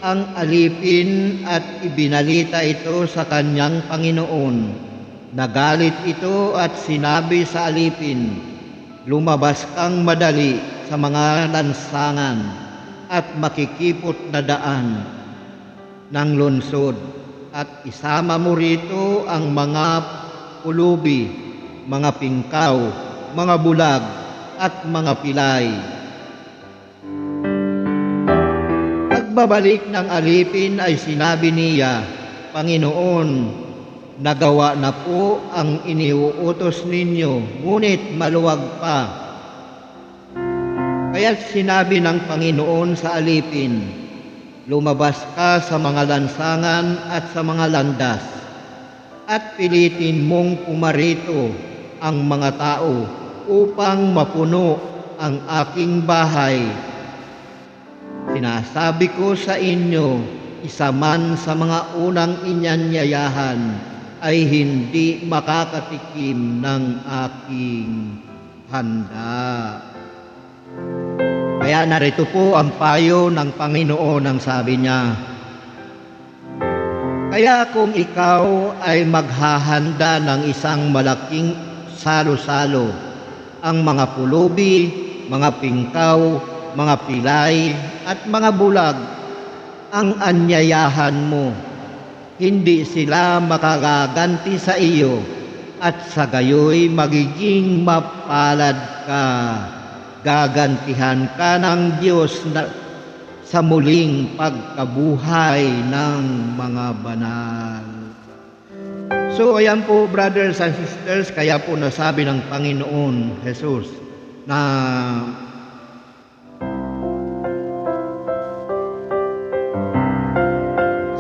ang alipin at ibinalita ito sa kanyang Panginoon. Nagalit ito at sinabi sa alipin, 'Lumabas kang madali sa mga lansangan at makikipot na daan ng lungsod at isama mo rito ang mga pulubi, mga pingkaw, mga bulag, at mga pilay.' Pagbabalik ng alipin ay sinabi niya, 'Panginoon, nagawa na po ang iniuutos ninyo, ngunit maluwag pa.' Kaya't sinabi ng Panginoon sa alipin, 'Lumabas ka sa mga lansangan at sa mga landas, at pilitin mong pumarito ang mga tao upang mapuno ang aking bahay. Sinasabi ko sa inyo, isa man sa mga unang inanyayahan ay hindi makakatikim ng aking handa.'" Kaya narito po ang payo ng Panginoon, ang sabi niya, "Kaya kung ikaw ay maghahanda ng isang malaking salo-salo, ang mga pulubi, mga pingkaw, mga pilay, at mga bulag ang anyayahan mo, hindi sila makagaganti sa iyo, at sa gayoy magiging mapalad ka. Gagantihan ka ng Diyos sa muling pagkabuhay ng mga banal." So ayan po, brothers and sisters, kaya po nasabi ng Panginoon Jesus, na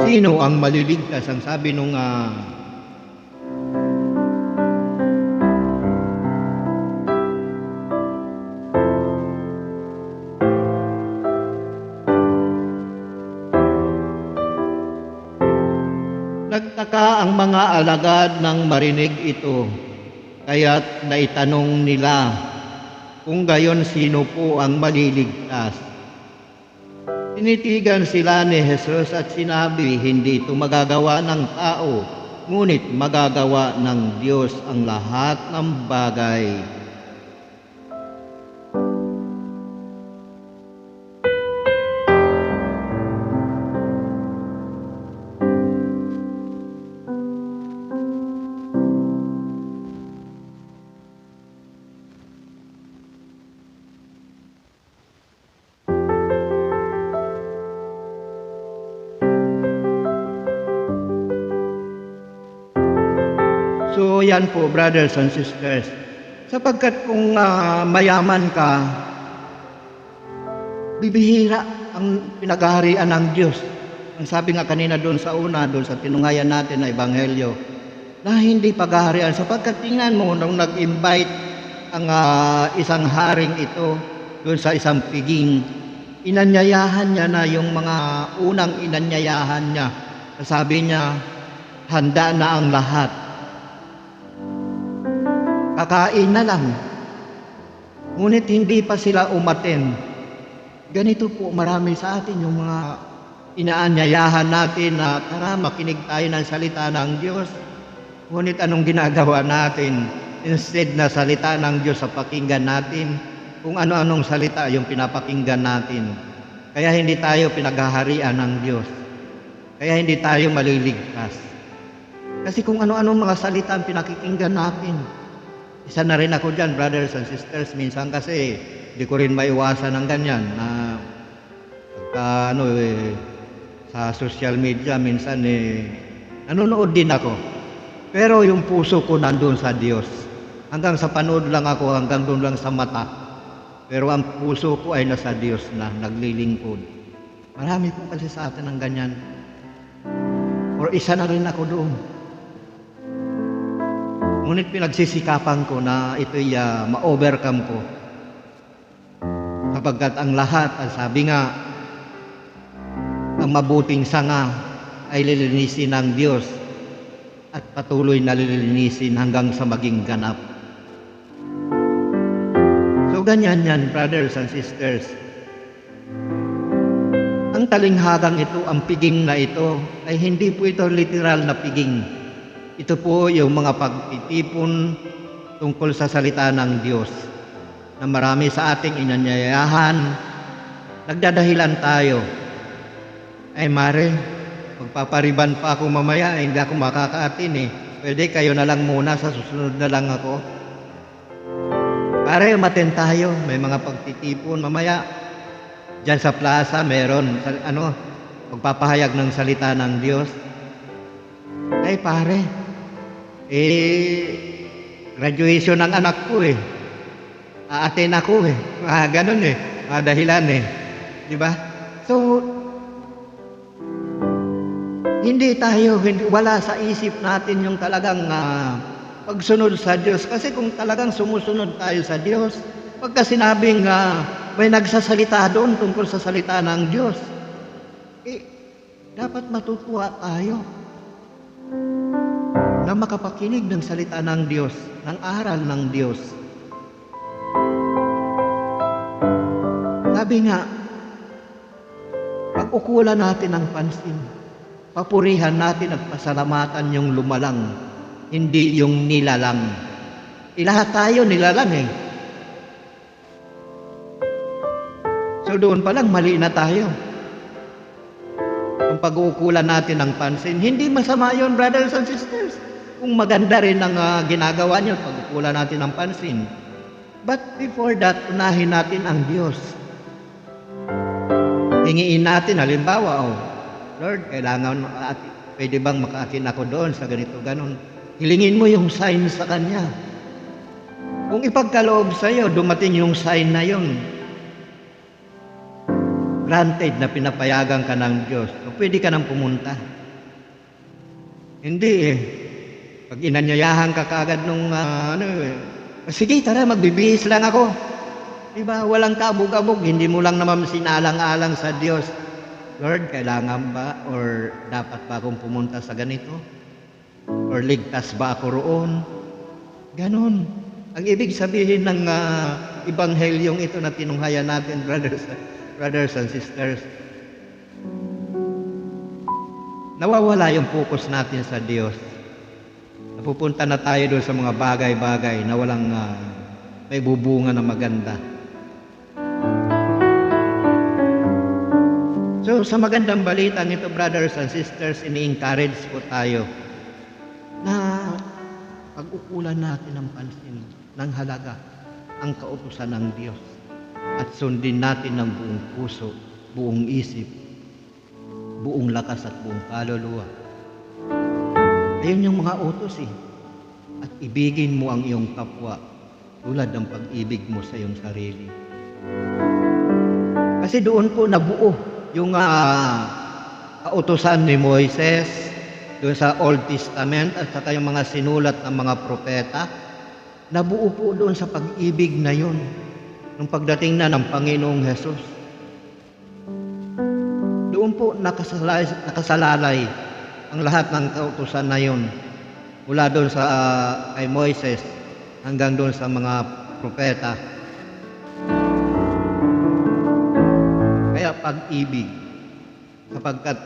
sino ang maliligtas. Ang sabi nung nagtaka ang mga alagad nang marinig ito, kaya't naitanong nila kung gayon sino po ang maliligtas. Tinitigan sila ni Jesus at sinabi, hindi ito magagawa ng tao, ngunit magagawa ng Diyos ang lahat ng bagay. So yan po, brothers and sisters, sapagkat kung mayaman ka, bibihira ang pinaghaharian ng Diyos. Ang sabi nga kanina doon sa tinungayan natin na Ebanghelyo, na hindi paghaharian, sapagkat tingnan mo, nung nag-invite ang isang haring ito doon sa isang piging, inanyayahan niya na yung mga unang inanyayahan niya. Sabi niya, handa na ang lahat. Kakain na lang. Ngunit hindi pa sila umaten. Ganito po marami sa atin yung mga inaanyayahan natin na tara makinig tayo ng salita ng Diyos. Ngunit anong ginagawa natin? Instead na salita ng Diyos sa pakinggan natin, kung ano-anong salita yung pinapakinggan natin. Kaya hindi tayo pinaghaharian ng Diyos. Kaya hindi tayo maliligtas. Kasi kung ano-anong mga salita ang pinakikinggan natin. Isa na rin ako dyan, brothers and sisters. Minsan kasi, di ko rin maiwasan ng ganyan na sa social media, minsan nanonood din ako. Pero yung puso ko nandun sa Diyos. Hanggang sa panood lang ako, hanggang doon lang sa mata. Pero ang puso ko ay nasa Diyos na, naglilingkod. Marami po kasi sa atin ng ganyan. Or isa na rin ako doon. Ngunit pinagsisikapan ko na ito'y ma-overcome ko. Kapagkat ang lahat, ang sabi nga, ang mabuting sanga ay lilinisin ng Diyos at patuloy na lilinisin hanggang sa maging ganap. So ganyan yan, brothers and sisters. Ang talinghagang ito, ang piging na ito, ay hindi po ito literal na piging. Ito po yung mga pagtitipon tungkol sa salita ng Diyos na marami sa ating inanyayahan. Nagdadahilan tayo. Ay mare, magpapariban pa ako mamaya, hindi ako makakaatin Pwede kayo na lang muna, sa susunod na lang ako. Pare, umaten tayo, may mga pagtitipon mamaya. Diyan sa plaza, meron, magpapahayag ng salita ng Diyos. Ay pare, graduation ng anak ko aaten ako ganun dahilan di ba? So wala sa isip natin yung talagang pagsunod sa Diyos, kasi kung talagang sumusunod tayo sa Diyos, pagka sinabing may nagsasalita doon tungkol sa salita ng Diyos, dapat matutuwa tayo na makapakinig ng salita ng Diyos, ng aral ng Diyos. Sabi nga, pag-ukulan natin ang pansin, papurihan natin at pasalamatan yung lumalang, hindi yung nilalang. Lahat tayo nilalang So doon pa lang mali na tayo. Ang pag-uukulan natin ng pansin, hindi masama yun, brothers and sisters. Kung maganda rin ang ginagawa niyo, pag-ukulan natin ng pansin. But before that, unahin natin ang Diyos. Hingiin natin, halimbawa, Lord, pwede bang makaakin ako doon sa ganito, ganon. Hilingin mo yung sign sa Kanya. Kung ipagkaloob sa'yo, dumating yung sign na yun, granted na pinapayagan ka ng Diyos, so pwede ka nang pumunta. Hindi eh. Pag inanyayahan ka kaagad nung sige tara magbibihis lang ako. Diba? Walang kabog-abog, hindi mo lang naman sinalang-alang sa Diyos. Lord, kailangan ba or dapat ba akong pumunta sa ganito? Or ligtas ba ako roon? Ganon. Ang ibig sabihin ng ebanghelyong ito na tinunghayan natin, brothers and sisters, nawawala yung focus natin sa Diyos. Napupunta na tayo doon sa mga bagay-bagay na walang may bubunga na maganda. So sa magandang balita nito, brothers and sisters, ini-encourage po tayo na pag-ukulan natin ng pansin, ng halaga, ang kautusan ng Diyos at sundin natin ng buong puso, buong isip, buong lakas at buong kaluluwa. Ayun yung mga utos eh. At ibigin mo ang iyong kapwa tulad ng pag-ibig mo sa iyong sarili. Kasi doon po nabuo yung kautusan ni Moises doon sa Old Testament at saka yung mga sinulat ng mga propeta. Nabuo po doon sa pag-ibig na yun nung pagdating na ng Panginoong Hesus. Doon po nakasalalay ang lahat ng kautusan na yun mula doon sa kay Moises hanggang doon sa mga propeta. Kaya pag-ibig, sapagkat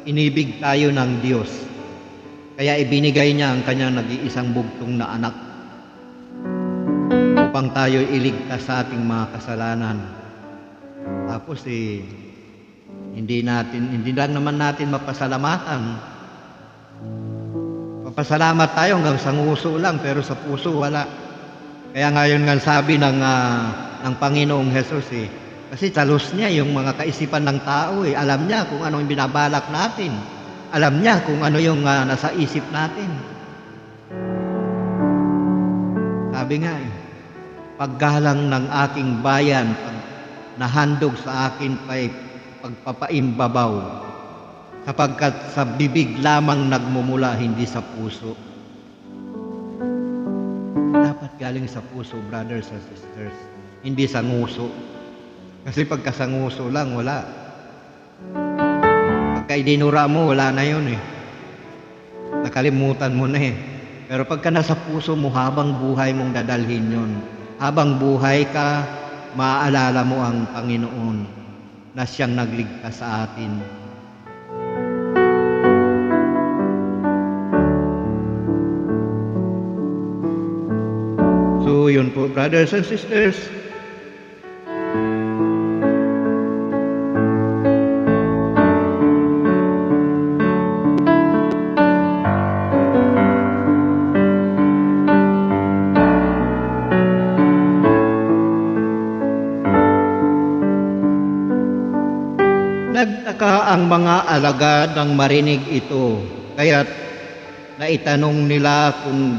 inibig tayo ng Diyos, kaya ibinigay niya ang kanyang nag-iisang bugtong na anak upang tayo iligtas sa ating mga kasalanan. Tapos hindi lang naman natin mapasalamatan. Mapasalamat tayo hanggang sa nguso lang, pero sa puso wala. Kaya ngayon nga sabi ng Panginoong Hesus kasi talos niya yung mga kaisipan ng tao Alam niya kung ano yung binabalak natin. Alam niya kung ano yung nasa isip natin. Sabi nga paggalang ng aking bayan, nahandog sa akin pagpapaimbabaw, sapagkat sa bibig lamang nagmumula, hindi sa puso. Dapat galing sa puso, brothers and sisters, hindi sa nguso. Kasi pagka sa nguso lang, wala. Pagka idinura mo, wala na yun Nakalimutan mo na Pero pagka nasa puso mo, habang buhay mong dadalhin yun. Habang buhay ka, maaalala mo ang Panginoon na siyang nagligtas sa atin. So yun po, brothers and sisters. Nagtaka ang mga alagad nang marinig ito, kaya't naitanong nila kung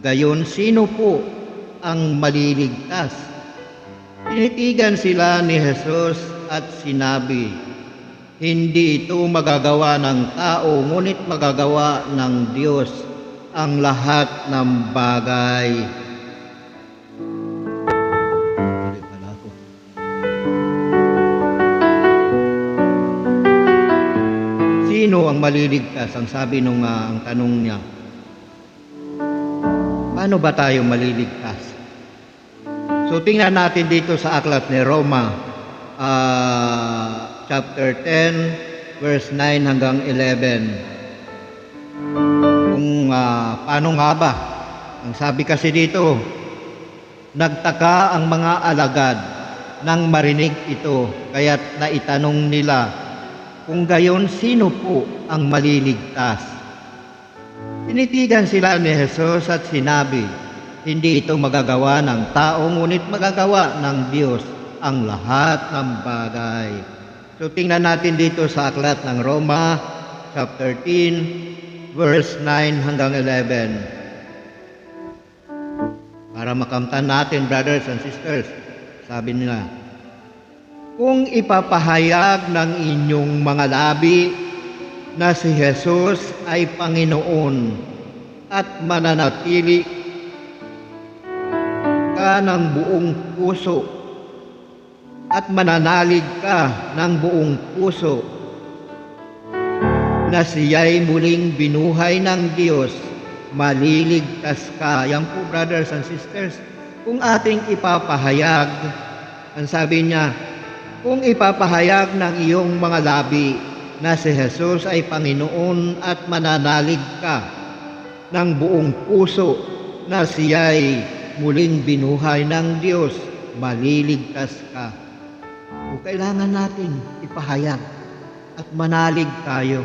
gayon, sino po ang maliligtas? Tinitigan sila ni Jesus at sinabi, hindi ito magagawa ng tao, ngunit magagawa ng Diyos ang lahat ng bagay. Sino ang maliligtas? Ang sabi nung ang tanong niya. Paano ba tayo maliligtas? So tingnan natin dito sa aklat ni Roma, chapter 10, verse 9 hanggang 11. Kung paano nga ba? Ang sabi kasi dito, nagtaka ang mga alagad nang marinig ito, kaya't naitanong nila, kung gayon, sino po ang maliligtas? Tinitigan sila ni Jesus at sinabi, hindi ito magagawa ng tao, ngunit magagawa ng Diyos ang lahat ng bagay. So tingnan natin dito sa aklat ng Roma, chapter 13, verse 9 hanggang 11. para makamtan natin, brothers and sisters. Sabi nila, kung ipapahayag ng inyong mga labi na si Jesus ay Panginoon at mananatili ka ng buong puso at mananalig ka ng buong puso na siya'y muling binuhay ng Diyos, maliligtas ka. Yan po, brothers and sisters, kung ating ipapahayag, ang sabi niya, kung ipapahayag ng iyong mga labi na si Jesus ay Panginoon at mananalig ka ng buong puso na siya'y muling binuhay ng Diyos, maliligtas ka. O kailangan natin ipahayag at manalig tayo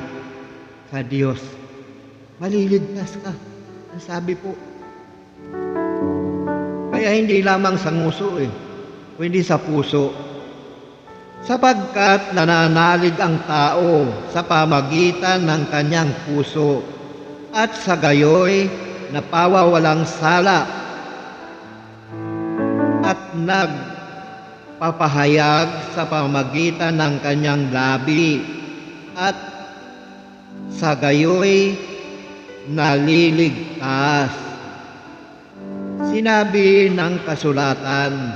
sa Diyos. Maliligtas ka. Ang sabi po. Kaya hindi lamang sa nguso kundi sa puso. Sapagkat nananalig ang tao sa pamagitan ng kanyang puso at sa gayoy napawawalang sala at nagpapahayag sa pamagitan ng kanyang labi at sa gayoy naliligtas. Sinabi ng kasulatan,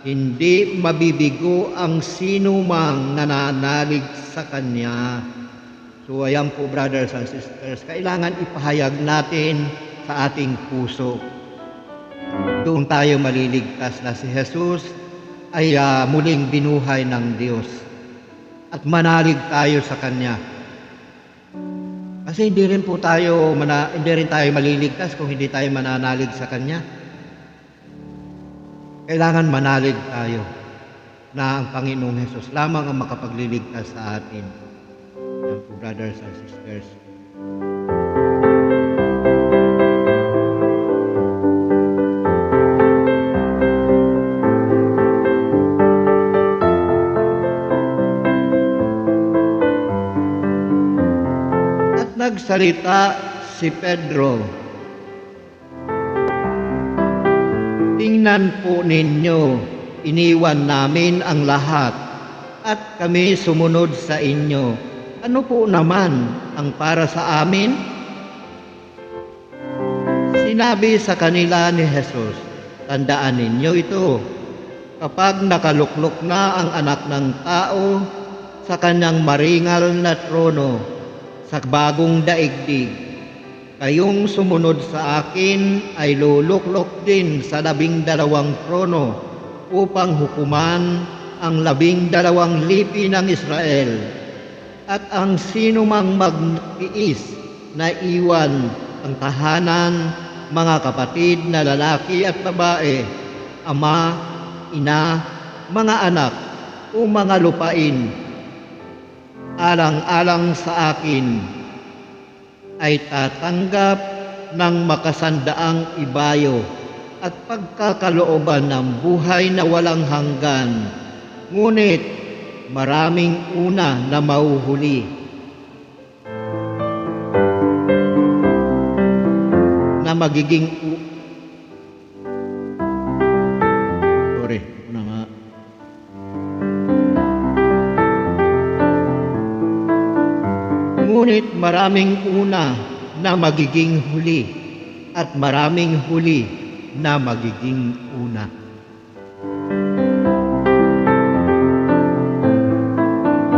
hindi mabibigo ang sino mang nananalig sa Kanya. So ayan po, brothers and sisters, kailangan ipahayag natin sa ating puso. Doon tayo maliligtas na si Jesus ay muling binuhay ng Diyos at manalig tayo sa Kanya. Kasi hindi rin tayo maliligtas kung hindi tayo mananalig sa Kanya. Kailangan manalig tayo na ang Panginoong Jesus lamang ang makapagliligtas sa atin. Yan po, brothers and sisters. At nagsalita si Pedro, tingnan po ninyo, iniwan namin ang lahat at kami sumunod sa inyo. Ano po naman ang para sa amin? Sinabi sa kanila ni Jesus, tandaan ninyo ito, kapag nakaluklok na ang anak ng tao sa kanyang maringal na trono sa bagong daigdig, kayong sumunod sa akin ay luluklok din sa 12 trono upang hukuman ang 12 lipi ng Israel. At ang sino mang magtiis na iwan ang tahanan, mga kapatid na lalaki at babae, ama, ina, mga anak o mga lupain, alang-alang sa akin, ay tatanggap ng makasandaang ibayo at pagkakalooban ng buhay na walang hanggan. Ngunit maraming una na mauhuli na magiging Ngunit maraming una na magiging huli at maraming huli na magiging una.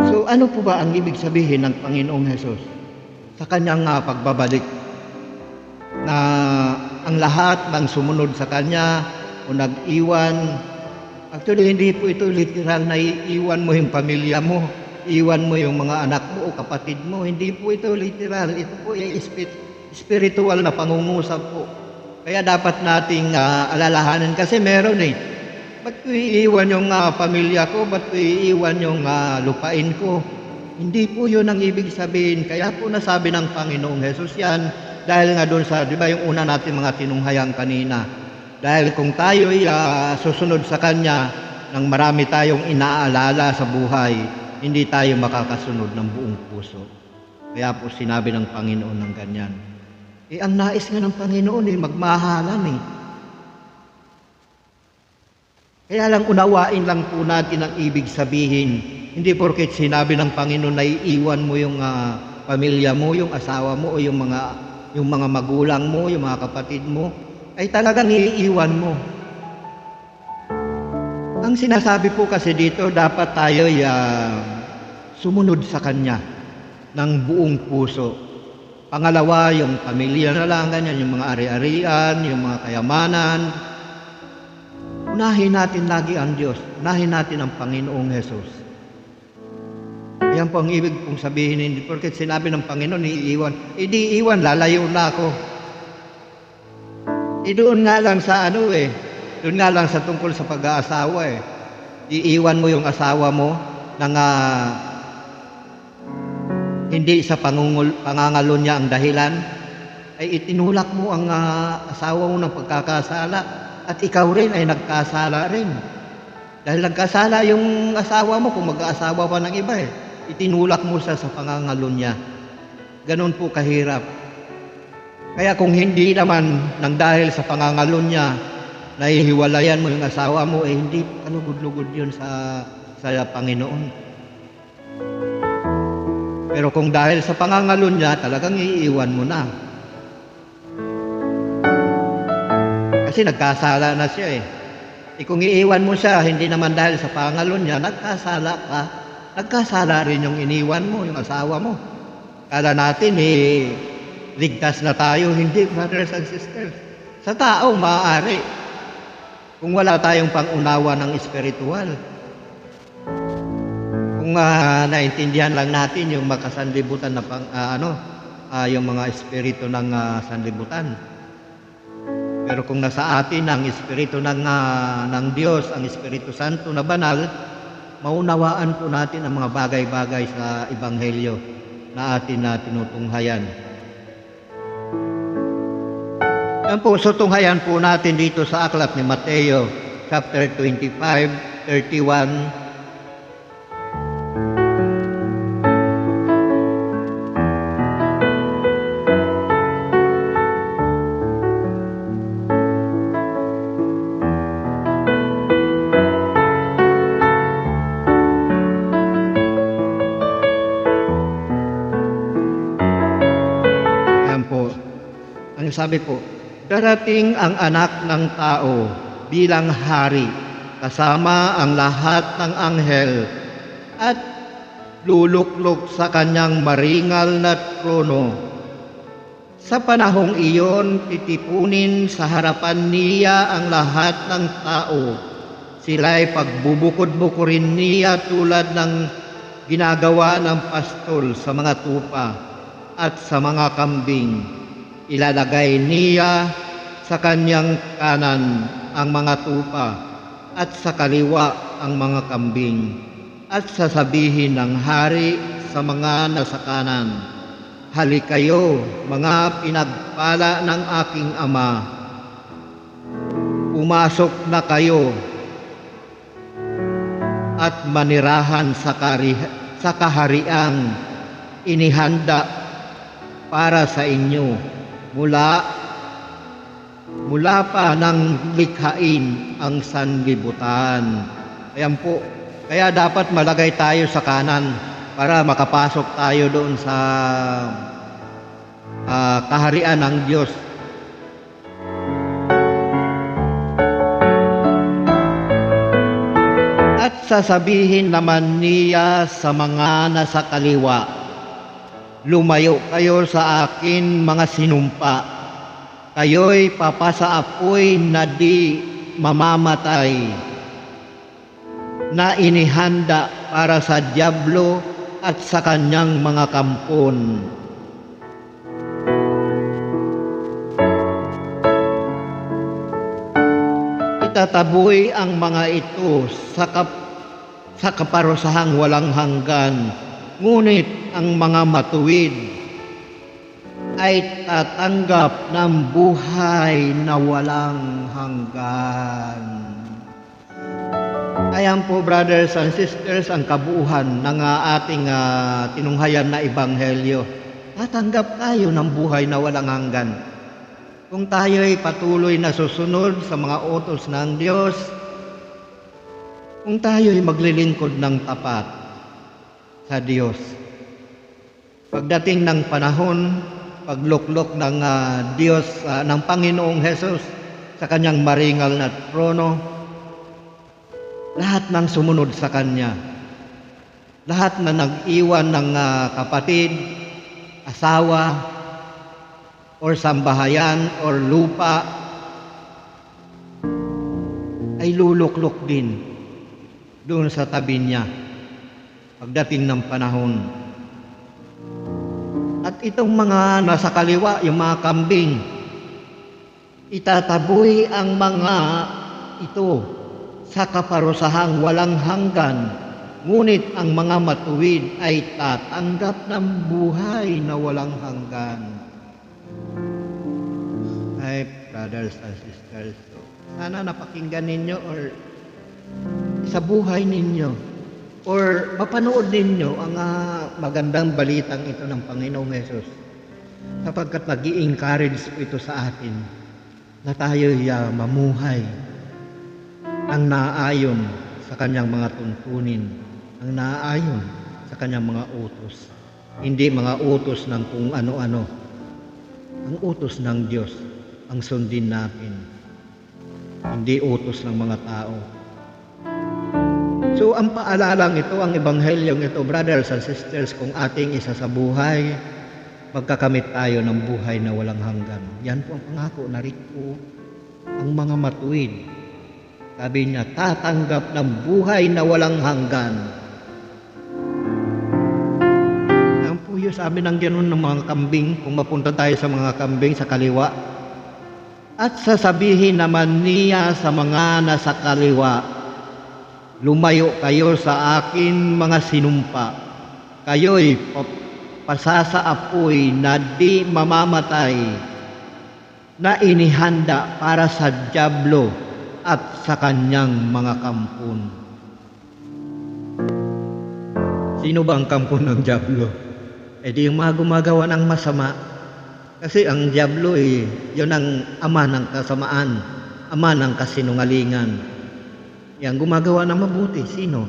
So ano po ba ang ibig sabihin ng Panginoong Hesus sa kanyang pagbabalik? Na ang lahat ng sumunod sa kanya o nag-iwan, actually hindi po ito literal na iiwan mo yung pamilya mo, iwan mo yung mga anak mo o kapatid mo. Hindi po ito literal. Ito po ay spiritual na pangungusap po. Kaya dapat nating alalahanin kasi meron ba't ko iiwan yung pamilya ko? Ba't ko iiwan yung lupain ko? Hindi po yun ang ibig sabihin. Kaya po nasabi ng Panginoong Hesus yan dahil nga doon sa, di ba yung una natin mga tinunghayang kanina. Dahil kung tayo ay susunod sa Kanya nang marami tayong inaalala sa buhay, hindi tayo makakasunod ng buong puso. Kaya po sinabi ng Panginoon ng ganyan. Ang nais nga ng Panginoon magmahalan Kaya lang unawain lang po natin ang ibig sabihin. Hindi porket sinabi ng Panginoon na iiwan mo yung pamilya mo, yung asawa mo o yung mga magulang mo, yung mga kapatid mo, ay talagang iiwan mo. Ang sinasabi po kasi dito, dapat tayo sumunod sa Kanya ng buong puso. Pangalawa, yung pamilya na lang, ganyan, yung mga ari-arian, yung mga kayamanan. Unahin natin lagi ang Diyos. Unahin natin ang Panginoong Hesus. Ayan po ang ibig kong sabihin. Hindi porket sinabi ng Panginoon, iiwan. Di iwan, lalayo na ako. Doon nga lang sa doon nga lang sa tungkol sa pag-aasawa Iiwan mo yung asawa mo nang hindi sa pangangalo niya ang dahilan, ay itinulak mo ang asawa mo ng pagkakasala at ikaw rin ay nagkasala rin. Dahil nagkasala yung asawa mo kung mag-aasawa pa ng iba itinulak mo siya sa pangangalo niya. Ganon po kahirap. Kaya kung hindi naman nang dahil sa pangangalo niya, nahihiwalayan mo yung asawa mo, hindi kalugod-lugod yun sa Panginoon. Pero kung dahil sa pangangalo niya, talagang iiwan mo na. Kasi nagkasala na siya kung iiwan mo siya, hindi naman dahil sa pangangalo niya, nagkasala ka. Nagkasala rin yung iniwan mo, yung asawa mo. Kala natin ligtas na tayo. Hindi, brothers and sisters. Sa tao, maaari. Kung wala tayong pangunawa ng espiritual. Kung naintindihan lang natin yung makasanlibutan na yung mga espiritu ng sanlibutan. Pero kung nasa atin ang espiritu ng Diyos, ang Espiritu Santo na banal, maunawaan po natin ang mga bagay-bagay sa Ebanghelyo na atin na tinutunghayan. Yan po, so tunghayan po natin dito sa aklat ni Mateo, chapter 25, 31. Ang sabi po, darating ang anak ng tao bilang hari, kasama ang lahat ng anghel, at luluklok sa kanyang maringal na trono. Sa panahong iyon, titipunin sa harapan niya ang lahat ng tao. Sila'y pagbubukod-bukurin niya tulad ng ginagawa ng pastol sa mga tupa at sa mga kambing. Ilalagay niya sa kanyang kanan ang mga tupa at sa kaliwa ang mga kambing. At sasabihin ng hari sa mga nasa kanan, halikayo, mga pinagpala ng aking ama. Pumasok na kayo at manirahan sa kahariang inihanda para sa inyo mula pa nang likhain ang sanlibutan. Ayan po. Kaya dapat malagay tayo sa kanan para makapasok tayo doon sa kaharian ng Diyos. At sasabihin naman niya sa mga nasa kaliwa, lumayo kayo sa akin, mga sinumpa. Kayo'y papasa apoy na di mamamatay, na inihanda para sa dyablo at sa kanyang mga kampon. Itataboy ang mga ito sa kaparusahang walang hanggan. Ngunit ang mga matuwid ay tatanggap ng buhay na walang hanggan. Ayan po, brothers and sisters, ang kabuuan ng ating tinunghayan na Ebanghelyo. Tatanggap tayo ng buhay na walang hanggan. Kung tayo ay patuloy na susunod sa mga utos ng Diyos, kung tayo'y maglilingkod ng tapat sa Diyos, pagdating ng panahon, pagluklok ng Diyos, ng Panginoong Hesus sa kanyang maringal na trono, lahat ng sumunod sa kanya, lahat na nag-iwan ng kapatid, asawa, or sambahayan, or lupa, ay luluklok din doon sa tabi niya pagdating ng panahon. At itong mga nasa kaliwa, yung mga kambing, itataboy ang mga ito sa kaparusahang walang hanggan, ngunit ang mga matuwid ay tatanggap ng buhay na walang hanggan. Ay, brothers and sisters, sana napakinggan ninyo or sa buhay ninyo or mapanood ninyo ang magandang balitang ito ng Panginoong Hesus, sapagkat nag-i-encourage po ito sa atin na tayo'y mamuhay ang naayon sa kanyang mga tuntunin, ang naayon sa kanyang mga utos, hindi mga utos ng kung ano-ano, ang utos ng Diyos ang sundin natin, hindi utos ng mga tao. So ang paalalang ito, ang ebanghelyong ito, brothers and sisters, kung ating isa sa buhay, magkakamit tayo ng buhay na walang hanggan. Yan po ang pangako, narito ang mga matuwid. Sabi niya, tatanggap ng buhay na walang hanggan. Yan po yung sabi ng ganoon ng mga kambing, kung mapunta tayo sa mga kambing sa kaliwa, at sasabihin naman niya sa mga nasa kaliwa, lumayo kayo sa akin mga sinumpa, kayo'y pasasaapoy na di mamamatay, na inihanda para sa dyablo at sa kanyang mga kampon. Sino ba ang kampon ng dyablo? Eh di yung mga gumagawa ng masama. Kasi ang dyablo yun ang ama ng kasamaan, ama ng kasinungalingan. Yang gumagawa ng mabuti, sino?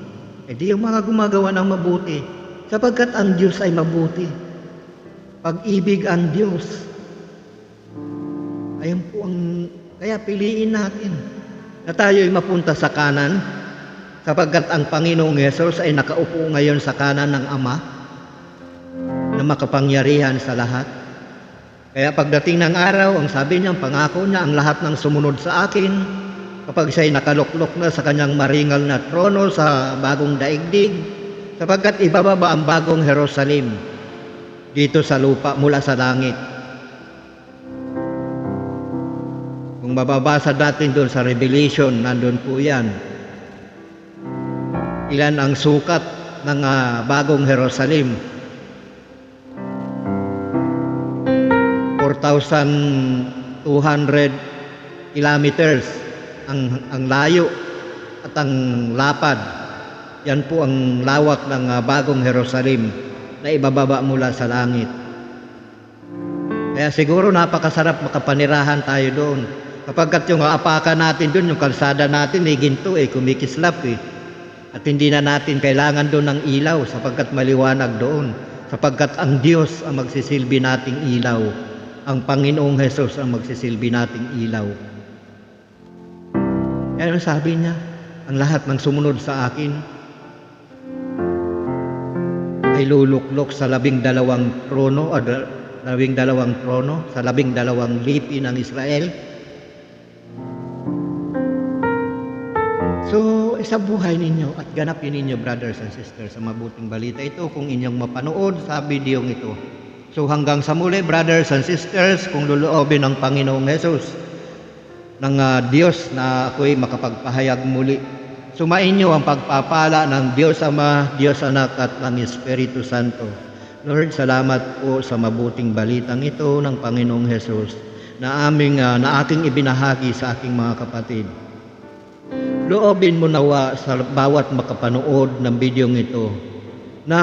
Eh di yung mga gumagawa ng mabuti, sapagkat ang Diyos ay mabuti. Pag-ibig ang Diyos. Ayan po kaya piliin natin na tayo'y mapunta sa kanan, sapagkat ang Panginoong Hesus ay nakaupo ngayon sa kanan ng Ama, na makapangyarihan sa lahat. Kaya pagdating ng araw, ang sabi niya, ang pangako niya, ang lahat ng sumunod sa akin, kapag siya'y nakaluklok na sa kanyang maringal na trono sa bagong daigdig, sapagkat ibababa ang bagong Jerusalem dito sa lupa mula sa langit. Kung mababasa natin doon sa Revelation, nandun po yan. Ilan ang sukat ng bagong Jerusalem? 4,200 kilometers ang layo at ang lapad. Yan po ang lawak ng bagong Jerusalem na ibababa mula sa langit. Kaya siguro napakasarap makapanirahan tayo doon. Kapagkat yung apakan natin doon, yung kalsada natin, ginto kumikislap At hindi na natin kailangan doon ng ilaw sapagkat maliwanag doon. Sapagkat ang Diyos ang magsisilbi nating ilaw. Ang Panginoong Hesus ang magsisilbi nating ilaw. Kaya sabi niya, ang lahat ng sumunod sa akin ay luluklok sa 12 trono, o 12 trono, sa 12 lipi ng Israel. So, sa buhay ninyo at ganapin ninyo, brothers and sisters, sa mabuting balita ito, kung inyong mapanood sa videong ito. So, hanggang sa muli, brothers and sisters, kung luluobin ng Panginoong Hesus, ng Diyos na ako'y makapagpahayag muli. Sumainyo ang pagpapala ng Diyos Ama, Diyos Anak at ng Espiritu Santo. Lord, salamat po sa mabuting balitang ito ng Panginoong Hesus na aking ibinahagi sa aking mga kapatid. Loobin mo nawa sa bawat makapanood ng videong ito na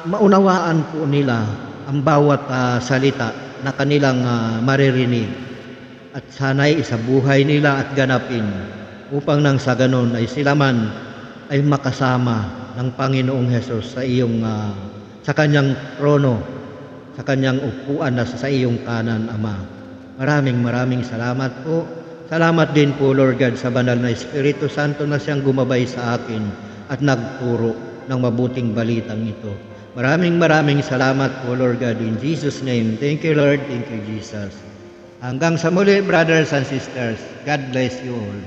maunawaan po nila ang bawat salita na kanilang maririnig. At sana'y isabuhay nila at ganapin upang nang sa ganon ay sila man ay makasama ng Panginoong Hesus sa kanyang trono, sa kanyang upuan na sa iyong kanan, Ama. Maraming salamat po. Salamat din po, Lord God, sa banal na Espiritu Santo na siyang gumabay sa akin at nagturo ng mabuting balitang ito. Maraming salamat po, Lord God, in Jesus' name. Thank you, Lord. Thank you, Jesus. Hanggang sa muli, brothers and sisters. God bless you all.